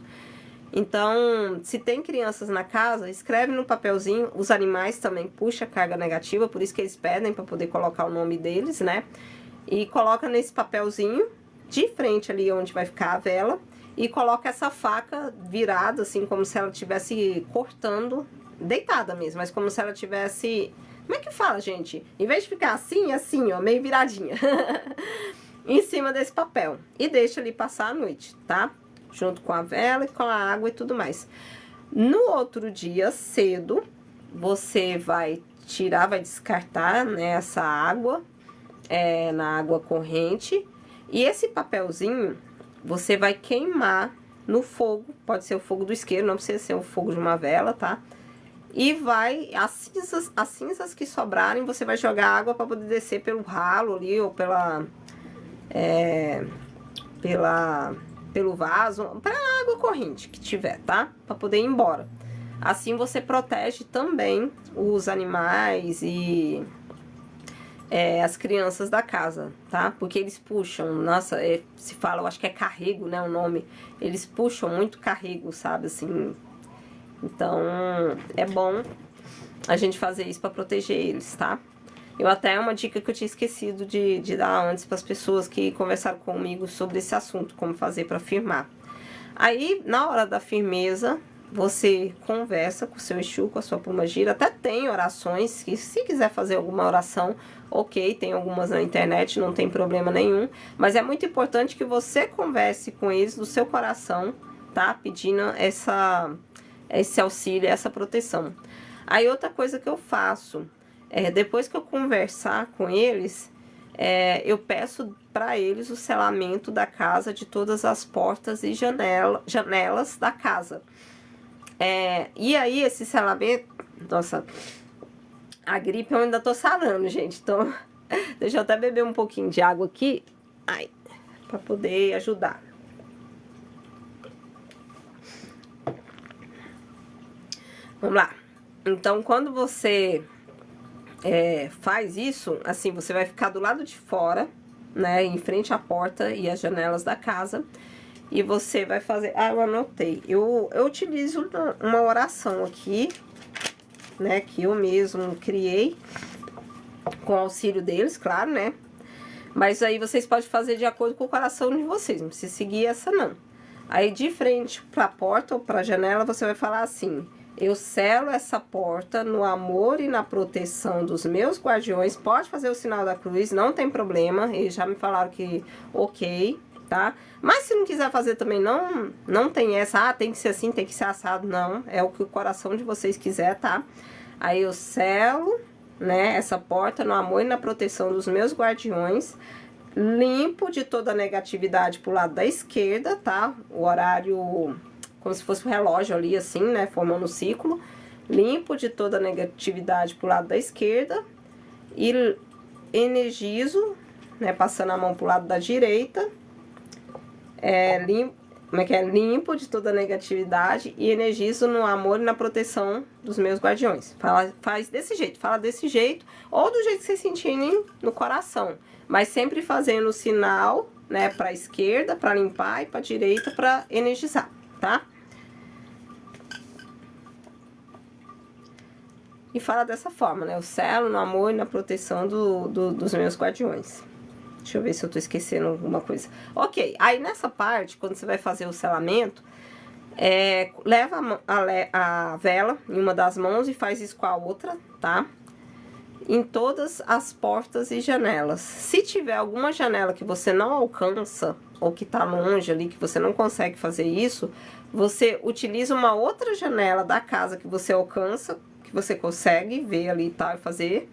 Então, se tem crianças na casa, escreve no papelzinho. Os animais também puxam carga negativa, por isso que eles pedem para poder colocar o nome deles, né? E coloca nesse papelzinho, de frente ali onde vai ficar a vela, e coloca essa faca virada, assim, como se ela estivesse cortando, deitada mesmo, mas como se ela tivesse... Como é que fala, gente? Em vez de ficar assim, assim, ó, meio viradinha, em cima desse papel. E deixa ali passar a noite, tá? Junto com a vela e com a água e tudo mais. No outro dia, cedo, você vai tirar, vai descartar, né, essa água, na água corrente. E esse papelzinho, você vai queimar no fogo, pode ser o fogo do isqueiro, não precisa ser o fogo de uma vela, tá? E vai, as cinzas que sobrarem, você vai jogar água para poder descer pelo ralo ali, ou pelo vaso, para a água corrente que tiver, tá? Para poder ir embora. Assim você protege também os animais e as crianças da casa, tá? Porque eles puxam, nossa, se fala, eu acho que é carrego, né, o nome. Eles puxam muito carrego, sabe, assim. Então, é bom a gente fazer isso para proteger eles, tá? Eu até, uma dica que eu tinha esquecido de dar antes para as pessoas que conversaram comigo sobre esse assunto, como fazer para firmar. Aí, na hora da firmeza, você conversa com o seu Exu, com a sua Pombagira. Até tem orações, que se quiser fazer alguma oração, ok, tem algumas na internet, não tem problema nenhum. Mas é muito importante que você converse com eles do seu coração, tá? Pedindo esse auxílio, essa proteção. Aí, outra coisa que eu faço, depois que eu conversar com eles, eu peço para eles o selamento da casa, de todas as portas e janelas da casa. E aí, esse selamento... Nossa, a gripe eu ainda tô sarando, gente. Então, deixa eu até beber um pouquinho de água aqui. Ai, pra poder ajudar. Vamos lá. Então, quando você faz isso, assim, você vai ficar do lado de fora, né? Em frente à porta e às janelas da casa. E você vai fazer... Ah, eu anotei. Eu utilizo uma oração aqui, né? Que eu mesmo criei, com auxílio deles, claro, né? Mas aí vocês podem fazer de acordo com o coração de vocês. Não precisa seguir essa, não. Aí, de frente pra porta ou pra janela, você vai falar assim... Eu selo essa porta no amor e na proteção dos meus guardiões. Pode fazer o sinal da cruz, não tem problema. Eles já me falaram que ok, tá? Mas se não quiser fazer também, não tem essa, tem que ser assim, tem que ser assado, não. É o que o coração de vocês quiser, tá? Aí eu selo, né, essa porta no amor e na proteção dos meus guardiões. Limpo de toda a negatividade pro lado da esquerda, tá? O horário... como se fosse um relógio ali, assim, né, formando um ciclo. Limpo de toda a negatividade pro lado da esquerda. E energizo, né, passando a mão pro lado da direita. Limpo de toda a negatividade e energizo no amor e na proteção dos meus guardiões. Faz desse jeito, fala desse jeito, ou do jeito que vocês sentirem no coração. Mas sempre fazendo o sinal, né, pra esquerda, pra limpar, e pra direita, pra energizar, tá? E fala dessa forma, né? Eu selo no amor e na proteção dos meus guardiões. Deixa eu ver se eu tô esquecendo alguma coisa. Ok, aí nessa parte, quando você vai fazer o selamento, leva a vela em uma das mãos e faz isso com a outra, tá? Em todas as portas e janelas. Se tiver alguma janela que você não alcança, ou que tá longe ali, que você não consegue fazer isso, você utiliza uma outra janela da casa que você alcança, que você consegue ver ali e tal, e fazer,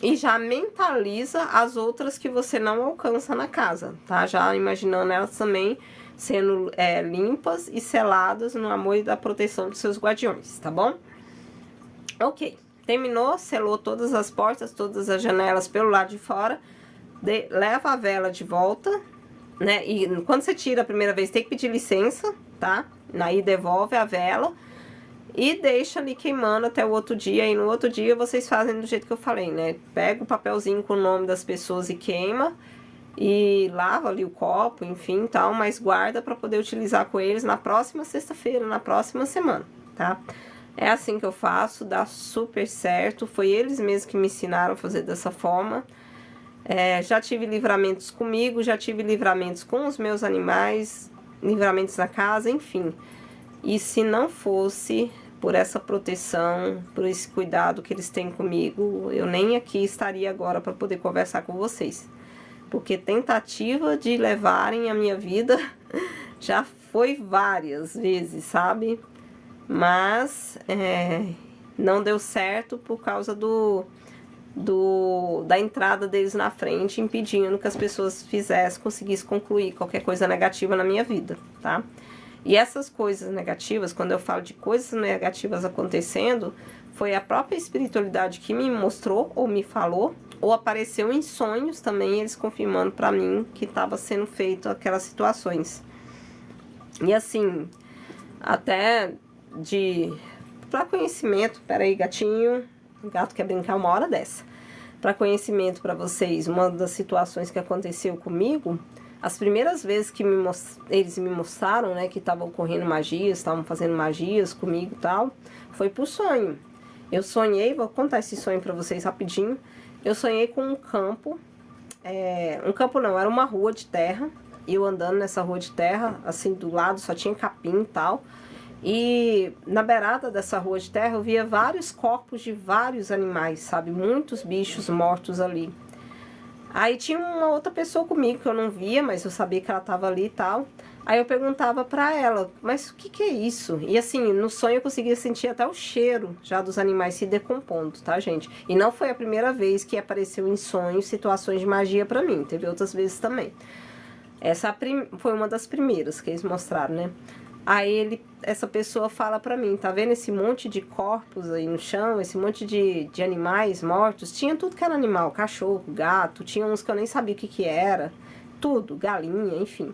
e já mentaliza as outras que você não alcança na casa, tá? Já imaginando elas também sendo limpas e seladas no amor e da proteção dos seus guardiões, tá bom? Ok. Terminou, selou todas as portas, todas as janelas pelo lado de fora, leva a vela de volta, né? E quando você tira a primeira vez, tem que pedir licença, tá? Aí devolve a vela e deixa ali queimando até o outro dia. E no outro dia vocês fazem do jeito que eu falei, né? Pega o papelzinho com o nome das pessoas e queima. E lava ali o copo, enfim, tal, mas guarda para poder utilizar com eles na próxima sexta-feira, na próxima semana, tá? É assim que eu faço, dá super certo. Foi eles mesmos que me ensinaram a fazer dessa forma. Já tive livramentos comigo, já tive livramentos com os meus animais, livramentos na casa, enfim. E se não fosse por essa proteção, por esse cuidado que eles têm comigo, eu nem aqui estaria agora para poder conversar com vocês. Porque tentativa de levarem a minha vida já foi várias vezes, sabe? Mas não deu certo por causa da entrada deles na frente, impedindo que as pessoas conseguissem concluir qualquer coisa negativa na minha vida, tá? E essas coisas negativas, quando eu falo de coisas negativas acontecendo, foi a própria espiritualidade que me mostrou ou me falou, ou apareceu em sonhos também, eles confirmando pra mim que estava sendo feito aquelas situações. E assim, até para conhecimento, peraí gatinho, o gato quer brincar uma hora dessa. Para conhecimento para vocês, uma das situações que aconteceu comigo, as primeiras vezes que eles me mostraram, né, que estavam ocorrendo magias, estavam fazendo magias comigo e tal, foi por sonho. Eu sonhei, vou contar esse sonho para vocês rapidinho. Eu sonhei com um campo, um campo não, era uma rua de terra, e eu andando nessa rua de terra, assim, do lado só tinha capim e tal, e na beirada dessa rua de terra eu via vários corpos de vários animais, sabe, muitos bichos mortos ali. Aí tinha uma outra pessoa comigo que eu não via, mas eu sabia que ela tava ali e tal. Aí eu perguntava pra ela, mas o que é isso? E assim, no sonho eu conseguia sentir até o cheiro já dos animais se decompondo, tá, gente? E não foi a primeira vez que apareceu em sonhos situações de magia pra mim, teve outras vezes também. Essa foi uma das primeiras que eles mostraram, né? Aí essa pessoa fala pra mim, tá vendo esse monte de corpos aí no chão, esse monte de animais mortos? Tinha tudo que era animal, cachorro, gato, tinha uns que eu nem sabia o que era, tudo, galinha, enfim.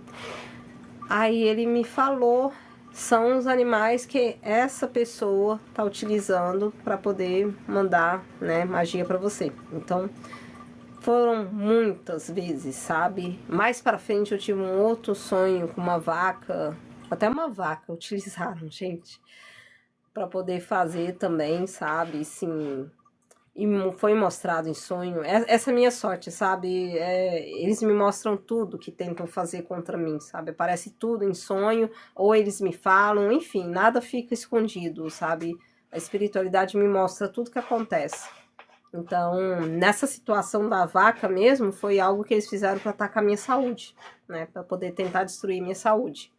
Aí ele me falou, são os animais que essa pessoa tá utilizando para poder mandar, né, magia para você. Então, foram muitas vezes, sabe? Mais para frente eu tive um outro sonho com uma vaca, até uma vaca utilizaram, gente, para poder fazer também, sabe? Sim. E foi mostrado em sonho. Essa é a minha sorte, sabe? Eles me mostram tudo que tentam fazer contra mim, sabe? Aparece tudo em sonho, ou eles me falam, enfim, nada fica escondido, sabe? A espiritualidade me mostra tudo que acontece. Então, nessa situação da vaca mesmo, foi algo que eles fizeram para atacar minha saúde, né? Para poder tentar destruir minha saúde.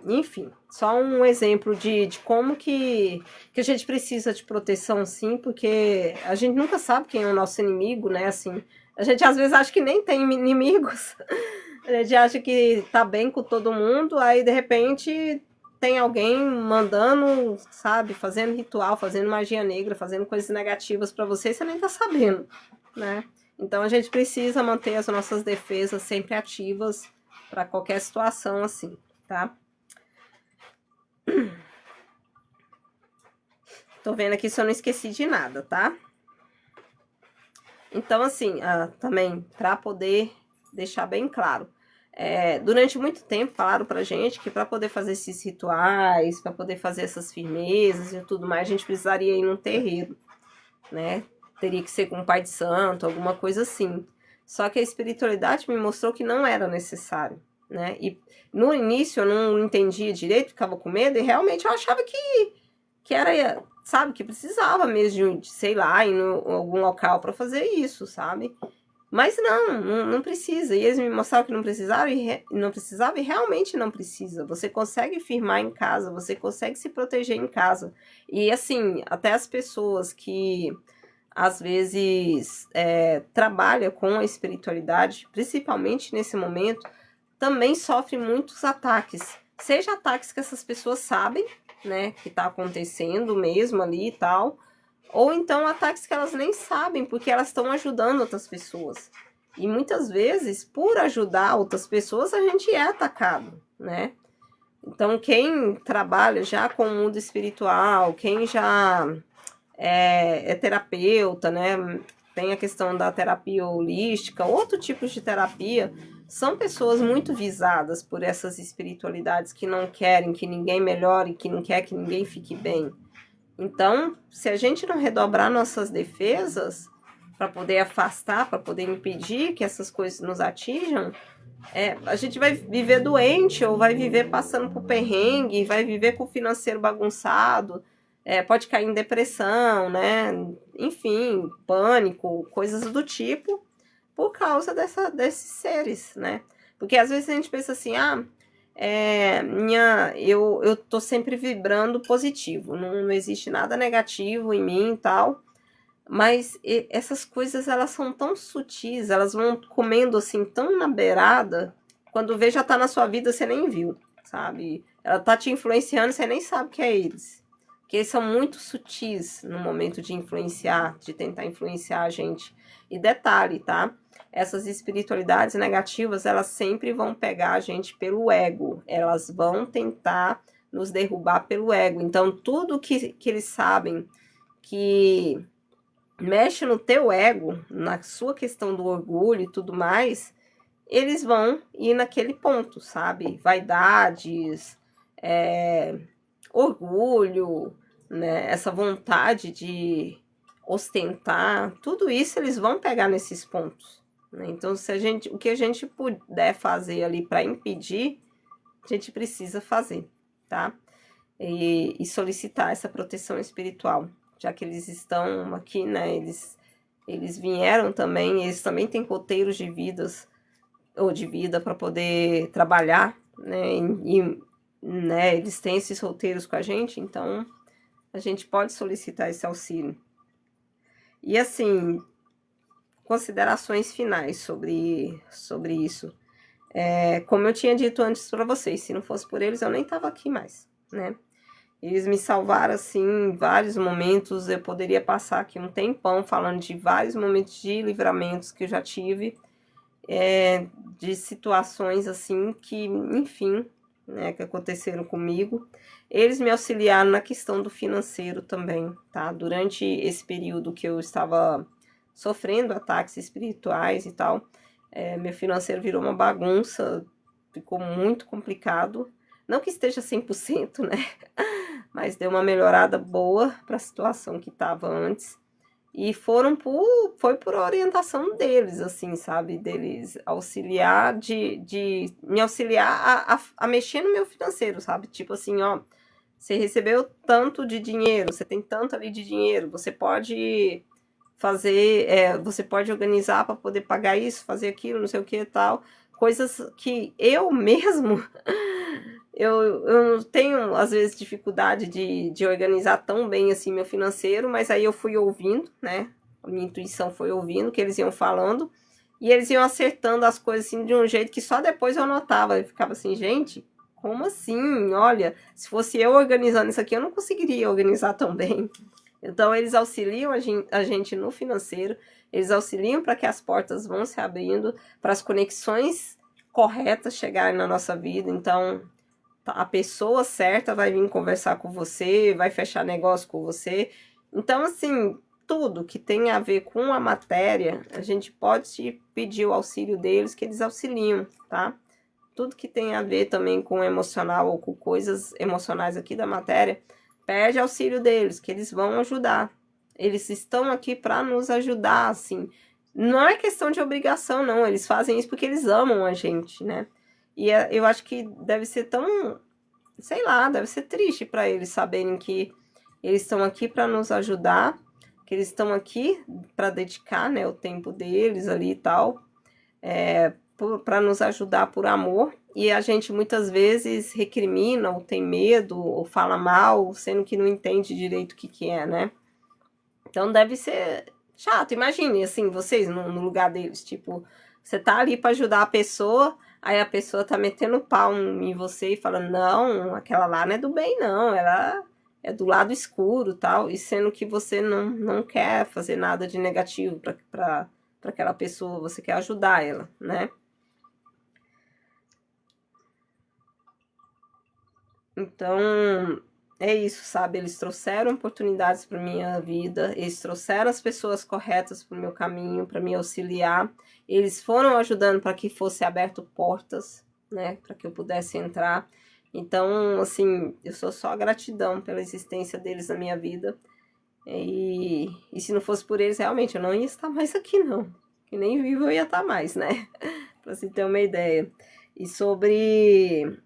Enfim, só um exemplo de como que a gente precisa de proteção, sim, porque a gente nunca sabe quem é o nosso inimigo, né, assim, a gente às vezes acha que nem tem inimigos, a gente acha que tá bem com todo mundo, aí de repente tem alguém mandando, sabe, fazendo ritual, fazendo magia negra, fazendo coisas negativas pra você e você nem tá sabendo, né, então a gente precisa manter as nossas defesas sempre ativas pra qualquer situação assim, tá? Tô vendo aqui se eu não esqueci de nada, tá? Então, assim, também, pra poder deixar bem claro, durante muito tempo falaram pra gente que pra poder fazer esses rituais, pra poder fazer essas firmezas e tudo mais, a gente precisaria ir num terreiro, né? Teria que ser com um pai de santo, alguma coisa assim. Só que a espiritualidade me mostrou que não era necessário, né? E no início eu não entendia direito, ficava com medo, e realmente eu achava que era, sabe, que precisava mesmo de sei lá, ir em algum local para fazer isso, sabe? Mas não precisa. E eles me mostraram que não precisaram não precisava e realmente não precisa. Você consegue firmar em casa, você consegue se proteger em casa. E assim, até as pessoas que às vezes trabalham com a espiritualidade, principalmente nesse momento, também sofrem muitos ataques. Seja ataques que essas pessoas sabem, né, que tá acontecendo mesmo ali e tal, Ou então ataques que elas nem sabem, porque elas estão ajudando outras pessoas. E muitas vezes, por ajudar outras pessoas, a gente é atacado, né? Então, quem trabalha já com o mundo espiritual, quem já é terapeuta, né? Tem a questão da terapia holística, outro tipo de terapia, são pessoas muito visadas por essas espiritualidades que não querem que ninguém melhore, que não quer que ninguém fique bem. Então, se a gente não redobrar nossas defesas para poder afastar, para poder impedir que essas coisas nos atinjam, a gente vai viver doente ou vai viver passando por perrengue, vai viver com o financeiro bagunçado, pode cair em depressão, né? Enfim, pânico, coisas do tipo, por causa desses seres, né? Porque às vezes a gente pensa assim, eu tô sempre vibrando positivo, não existe nada negativo em mim e tal. Mas essas coisas, elas são tão sutis, elas vão comendo assim, tão na beirada, quando vê já tá na sua vida, você nem viu, sabe? Ela tá te influenciando, você nem sabe que é eles. Porque eles são muito sutis no momento de influenciar, de tentar influenciar a gente. E detalhe, tá? Essas espiritualidades negativas, elas sempre vão pegar a gente pelo ego. Elas vão tentar nos derrubar pelo ego. Então, tudo que eles sabem que mexe no teu ego, na sua questão do orgulho e tudo mais, eles vão ir naquele ponto, sabe? Vaidades, orgulho, né? Essa vontade de ostentar, tudo isso eles vão pegar nesses pontos, né? Então, o que a gente puder fazer ali para impedir, a gente precisa fazer, tá? E solicitar essa proteção espiritual, já que eles estão aqui, né? Eles vieram também, eles também têm roteiros de vidas ou de vida para poder trabalhar, né? Né? Eles têm esses roteiros com a gente, então a gente pode solicitar esse auxílio. E assim, considerações finais sobre isso. Como eu tinha dito antes para vocês, se não fosse por eles, eu nem estava aqui mais, né? Eles me salvaram, assim, em vários momentos. Eu poderia passar aqui um tempão falando de vários momentos de livramentos que eu já tive, de situações, assim, que, enfim, né, que aconteceram comigo. Eles me auxiliaram na questão do financeiro também, tá? Durante esse período que eu estava sofrendo ataques espirituais e tal, meu financeiro virou uma bagunça, ficou muito complicado. Não que esteja 100%, né? Mas deu uma melhorada boa para a situação que estava antes. E foi por orientação deles, assim, sabe? Deles auxiliar, de me auxiliar a mexer no meu financeiro, sabe? Tipo assim, ó, você recebeu tanto de dinheiro, você tem tanto ali de dinheiro, você pode fazer, você pode organizar para poder pagar isso, fazer aquilo, não sei o que e tal. Coisas que eu mesmo eu tenho, às vezes, dificuldade de organizar tão bem assim meu financeiro, mas aí eu fui ouvindo, né? A minha intuição foi ouvindo o que eles iam falando, e eles iam acertando as coisas assim de um jeito que só depois eu notava. Eu ficava assim, gente, como assim? Olha, se fosse eu organizando isso aqui, eu não conseguiria organizar tão bem. Então, eles auxiliam a gente no financeiro, eles auxiliam para que as portas vão se abrindo, para as conexões corretas chegarem na nossa vida. Então, a pessoa certa vai vir conversar com você, vai fechar negócio com você. Então, assim, tudo que tem a ver com a matéria, a gente pode pedir o auxílio deles, que eles auxiliam, tá? Tudo que tem a ver também com emocional ou com coisas emocionais aqui da matéria, pede auxílio deles, que eles vão ajudar. Eles estão aqui para nos ajudar, assim. Não é questão de obrigação, não. Eles fazem isso porque eles amam a gente, né? E eu acho que deve ser tão, sei lá, deve ser triste para eles saberem que eles estão aqui para nos ajudar, que eles estão aqui para dedicar, né, o tempo deles ali e tal, para nos ajudar por amor. E a gente muitas vezes recrimina, ou tem medo, ou fala mal, sendo que não entende direito o que é, né? Então deve ser chato. Imagine, assim, vocês no lugar deles, tipo, você tá ali para ajudar a pessoa, aí a pessoa tá metendo pau em você e falando, não, aquela lá não é do bem, não, é do lado escuro, tal, e sendo que você não quer fazer nada de negativo para aquela pessoa, você quer ajudar ela, né? Então, é isso, sabe? Eles trouxeram oportunidades para minha vida, eles trouxeram as pessoas corretas para o meu caminho, para me auxiliar. Eles foram ajudando para que fosse aberto portas, né, para que eu pudesse entrar. Então, assim, eu sou só gratidão pela existência deles na minha vida. E se não fosse por eles, realmente, eu não ia estar mais aqui, não. Que nem vivo eu ia estar mais, né? Pra você ter uma ideia. E sobre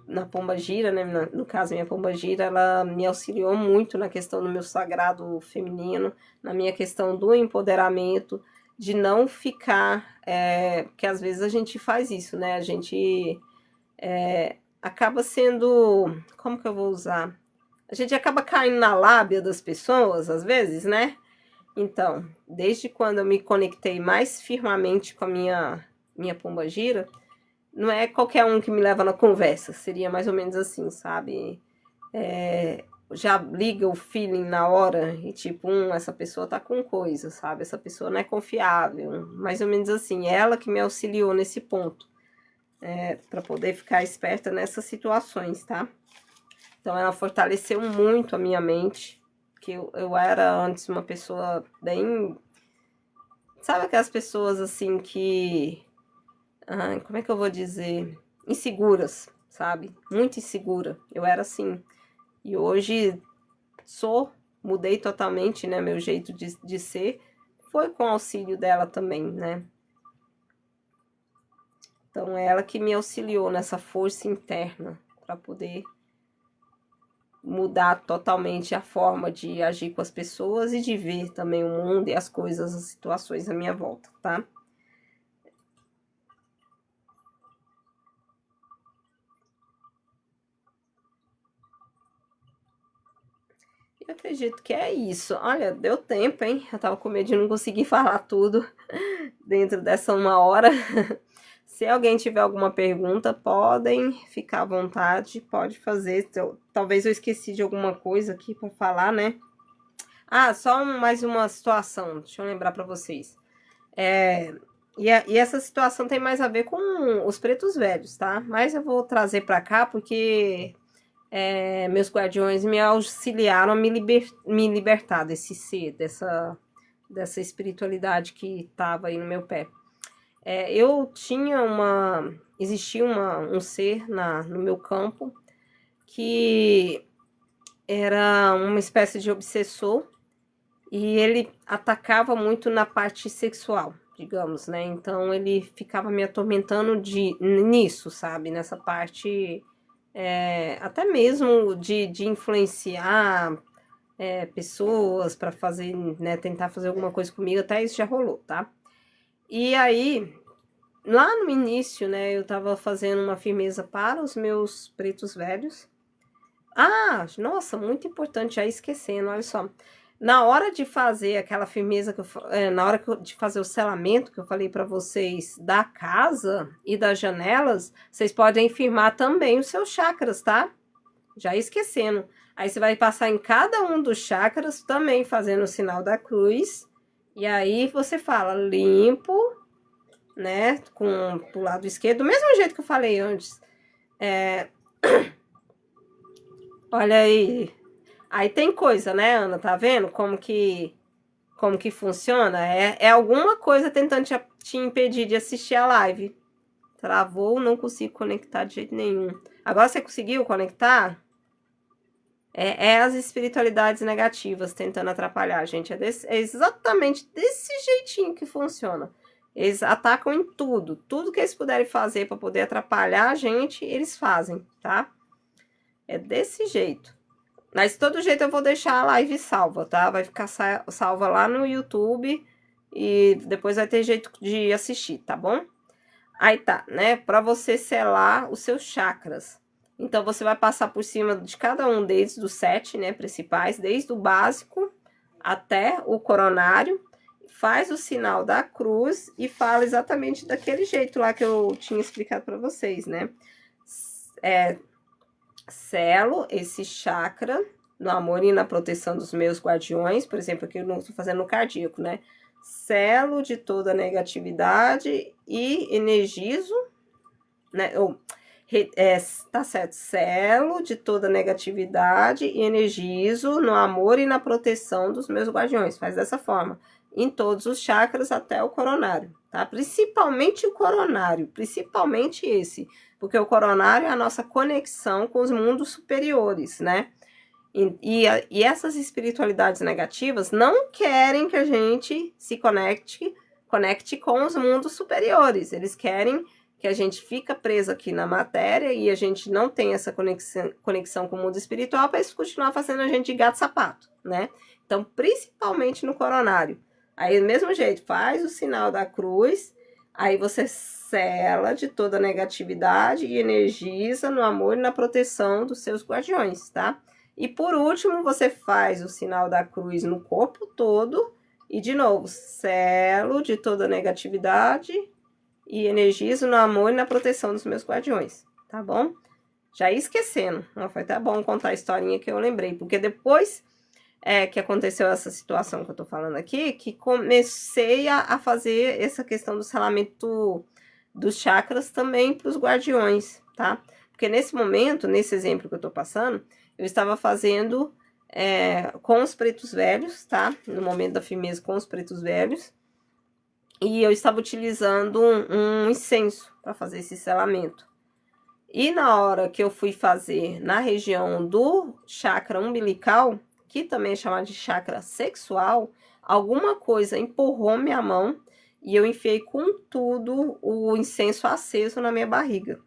na Pombagira, né? No caso, minha Pombagira, ela me auxiliou muito na questão do meu sagrado feminino, na minha questão do empoderamento, de não ficar. Porque às vezes a gente faz isso, né? A gente acaba sendo. Como que eu vou usar? A gente acaba caindo na lábia das pessoas, às vezes, né? Então, desde quando eu me conectei mais firmemente com a minha pombagira, não é qualquer um que me leva na conversa, seria mais ou menos assim, sabe? Já liga o feeling na hora e tipo, essa pessoa tá com coisa, sabe? Essa pessoa não é confiável, mais ou menos assim. É ela que me auxiliou nesse ponto, para poder ficar esperta nessas situações, tá? Então, ela fortaleceu muito a minha mente, que eu era antes uma pessoa bem... Sabe aquelas pessoas, assim, que... como é que eu vou dizer? Inseguras, sabe? Muito insegura. Eu era assim. E hoje mudei totalmente, né? Meu jeito de ser. Foi com o auxílio dela também, né? Então, é ela que me auxiliou nessa força interna para poder mudar totalmente a forma de agir com as pessoas e de ver também o mundo e as coisas, as situações à minha volta, tá? Eu acredito que é isso. Olha, deu tempo, hein? Eu tava com medo de não conseguir falar tudo dentro dessa 1 hora. Se alguém tiver alguma pergunta, podem ficar à vontade, pode fazer. Talvez eu esqueci de alguma coisa aqui para falar, né? Só mais uma situação, deixa eu lembrar para vocês. E essa situação tem mais a ver com os pretos velhos, tá? Mas eu vou trazer para cá porque meus guardiões me auxiliaram a me libertar desse ser, dessa espiritualidade que estava aí no meu pé. Eu tinha existia um ser no meu campo que era uma espécie de obsessor e ele atacava muito na parte sexual, digamos, né? Então ele ficava me atormentando nisso, sabe? Nessa parte, até mesmo de influenciar pessoas para fazer, né? Tentar fazer alguma coisa comigo, até isso já rolou, tá? E aí, lá no início, né? Eu tava fazendo uma firmeza para os meus pretos velhos. Nossa, muito importante, já esquecendo, olha só. Na hora de fazer aquela firmeza, na hora de fazer o selamento que eu falei para vocês da casa e das janelas, vocês podem firmar também os seus chakras, tá? Já esquecendo. Aí você vai passar em cada um dos chakras, também fazendo o sinal da cruz. E aí você fala limpo, né? Pro lado esquerdo, do mesmo jeito que eu falei antes. Olha aí. Aí tem coisa, né, Ana? Tá vendo como que funciona? É alguma coisa tentando te impedir de assistir a live. Travou, não consigo conectar de jeito nenhum. Agora você conseguiu conectar? As espiritualidades negativas tentando atrapalhar a gente. É exatamente desse jeitinho que funciona. Eles atacam em tudo. Tudo que eles puderem fazer para poder atrapalhar a gente, eles fazem, tá? É desse jeito. Mas de todo jeito eu vou deixar a live salva, tá? Vai ficar salva lá no YouTube e depois vai ter jeito de assistir, tá bom? Aí tá, né? Para você selar os seus chakras. Então você vai passar por cima de cada um deles, dos 7, né, principais, desde o básico até o coronário. Faz o sinal da cruz e fala exatamente daquele jeito lá que eu tinha explicado para vocês, né? selo esse chakra no amor e na proteção dos meus guardiões. Por exemplo, aqui eu não estou fazendo no cardíaco, né? Selo de toda negatividade e energizo, né? Tá certo, selo de toda negatividade e energizo no amor e na proteção dos meus guardiões. Faz dessa forma, em todos os chakras até o coronário, tá? Principalmente o coronário, principalmente esse, porque o coronário é a nossa conexão com os mundos superiores, né? E essas espiritualidades negativas não querem que a gente se conecte com os mundos superiores. Eles querem que a gente fica preso aqui na matéria e a gente não tem essa conexão com o mundo espiritual para isso continuar fazendo a gente de gato-sapato, né? Então, principalmente no coronário. Aí, do mesmo jeito, faz o sinal da cruz, aí você sela de toda negatividade e energiza no amor e na proteção dos seus guardiões, tá? E por último, você faz o sinal da cruz no corpo todo e, de novo, selo de toda negatividade e energizo no amor e na proteção dos meus guardiões, tá bom? Já ia esquecendo, foi até bom contar a historinha que eu lembrei, porque depois que aconteceu essa situação que eu tô falando aqui, que comecei a fazer essa questão do selamento dos chakras também para os guardiões, tá? Porque nesse momento, nesse exemplo que eu tô passando, eu estava fazendo com os pretos velhos, tá? No momento da firmeza com os pretos velhos. E eu estava utilizando um incenso para fazer esse selamento. E na hora que eu fui fazer na região do chakra umbilical, que também é chamado de chakra sexual, alguma coisa empurrou minha mão e eu enfiei com tudo o incenso aceso na minha barriga.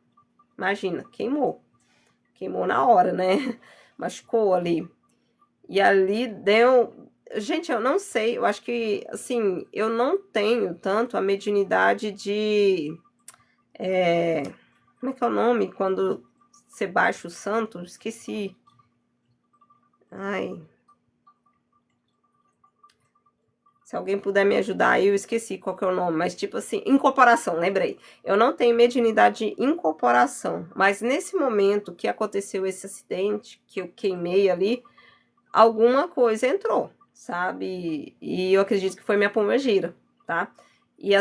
Imagina, queimou. Queimou na hora, né? Machucou ali. E ali deu... Gente, eu não sei, eu acho que, assim, eu não tenho tanto a mediunidade de... como é que é o nome? Quando você baixa o santo, esqueci. Ai. Se alguém puder me ajudar, eu esqueci qual que é o nome, mas tipo assim, incorporação, lembrei. Eu não tenho mediunidade de incorporação, mas nesse momento que aconteceu esse acidente, que eu queimei ali, alguma coisa entrou, sabe? E eu acredito que foi minha pombagira, tá? E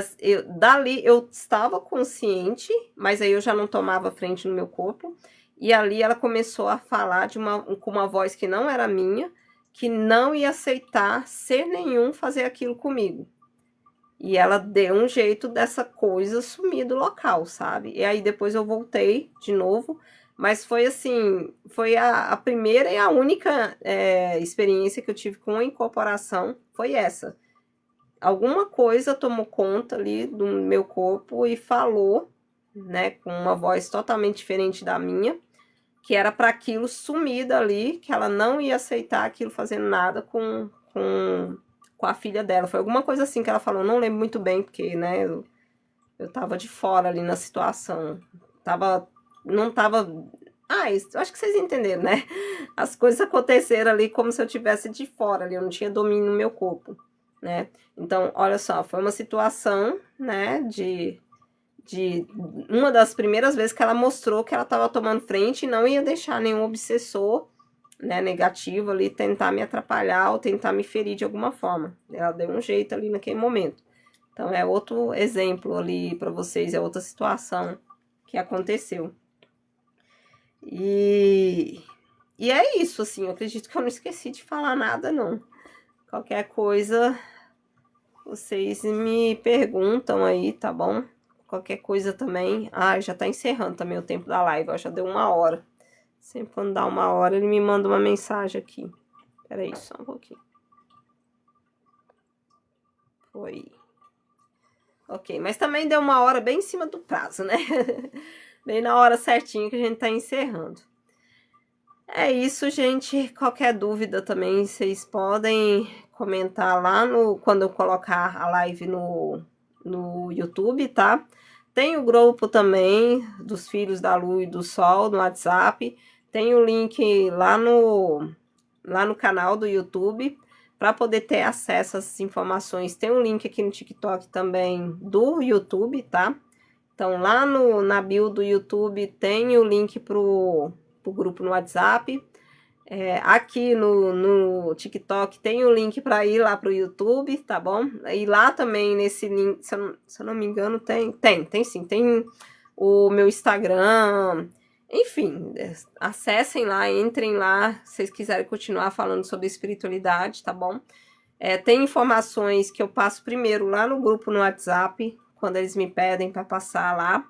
dali eu estava consciente, mas aí eu já não tomava frente no meu corpo. E ali ela começou a falar com uma voz que não era minha, que não ia aceitar ser nenhum fazer aquilo comigo. E ela deu um jeito dessa coisa sumir do local, sabe? E aí depois eu voltei de novo, mas foi assim, foi a primeira e a única experiência que eu tive com a incorporação, foi essa. Alguma coisa tomou conta ali do meu corpo e falou, né, com uma voz totalmente diferente da minha, que era para aquilo sumir dali, que ela não ia aceitar aquilo fazendo nada com a filha dela. Foi alguma coisa assim que ela falou, não lembro muito bem, porque, né, eu tava de fora ali na situação. Não tava... eu acho que vocês entenderam, né? As coisas aconteceram ali como se eu tivesse de fora ali, eu não tinha domínio no meu corpo, né? Então, olha só, foi uma situação, né, de uma das primeiras vezes que ela mostrou que ela estava tomando frente e não ia deixar nenhum obsessor, né, negativo ali tentar me atrapalhar ou tentar me ferir de alguma forma. Ela deu um jeito ali naquele momento. Então, é outro exemplo ali para vocês, é outra situação que aconteceu. E é isso, assim, eu acredito que eu não esqueci de falar nada, não. Qualquer coisa, vocês me perguntam aí, tá bom? Qualquer coisa também. Já tá encerrando também o tempo da live, ó, já deu 1 hora. Sempre quando dá 1 hora, ele me manda uma mensagem aqui. Peraí, só um pouquinho. Foi. Ok, mas também deu 1 hora bem em cima do prazo, né? Bem na hora certinha que a gente tá encerrando. É isso, gente. Qualquer dúvida também, vocês podem comentar lá quando eu colocar a live no YouTube, tá? Tem o grupo também dos Filhos da Lua e do Sol no WhatsApp. Tem o link lá no canal do YouTube para poder ter acesso a essas informações. Tem um link aqui no TikTok também do YouTube, tá? Então, lá na bio do YouTube tem o link pro pro grupo no WhatsApp. Aqui no TikTok tem o link para ir lá pro YouTube, tá bom? E lá também nesse link, se eu não me engano, tem sim, tem o meu Instagram. Enfim, acessem lá, entrem lá, se vocês quiserem continuar falando sobre espiritualidade, tá bom? Tem informações que eu passo primeiro lá no grupo no WhatsApp, quando eles me pedem para passar lá.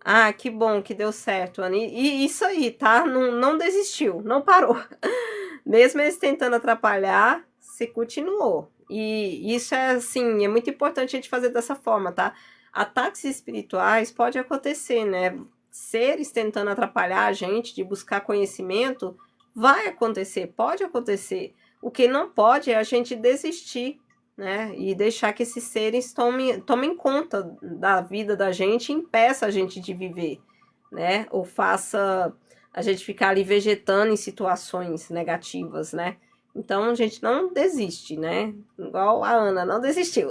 Ah, que bom que deu certo, Ana. E isso aí, tá? Não desistiu, não parou. Mesmo eles tentando atrapalhar, você continuou. E isso é assim, é muito importante a gente fazer dessa forma, tá? Ataques espirituais pode acontecer, né? Seres tentando atrapalhar a gente de buscar conhecimento, vai acontecer, pode acontecer. O que não pode é a gente desistir, né? E deixar que esses seres tomem conta da vida da gente e impeça a gente de viver, né? Ou faça a gente ficar ali vegetando em situações negativas, né? Então, a gente não desiste, né? Igual a Ana, não desistiu.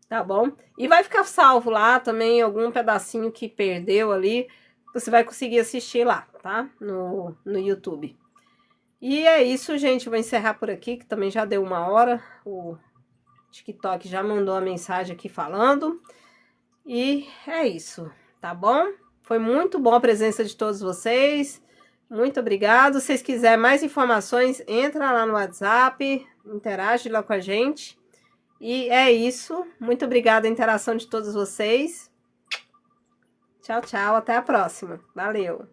Tá bom? E vai ficar salvo lá também algum pedacinho que perdeu ali. Você vai conseguir assistir lá, tá? No YouTube. E é isso, gente. Eu vou encerrar por aqui, que também já deu 1 hora. O TikTok já mandou a mensagem aqui falando. E é isso, tá bom? Foi muito bom a presença de todos vocês. Muito obrigado. Se vocês quiserem mais informações, entra lá no WhatsApp, interage lá com a gente. E é isso. Muito obrigada a interação de todos vocês. Tchau, tchau. Até a próxima. Valeu.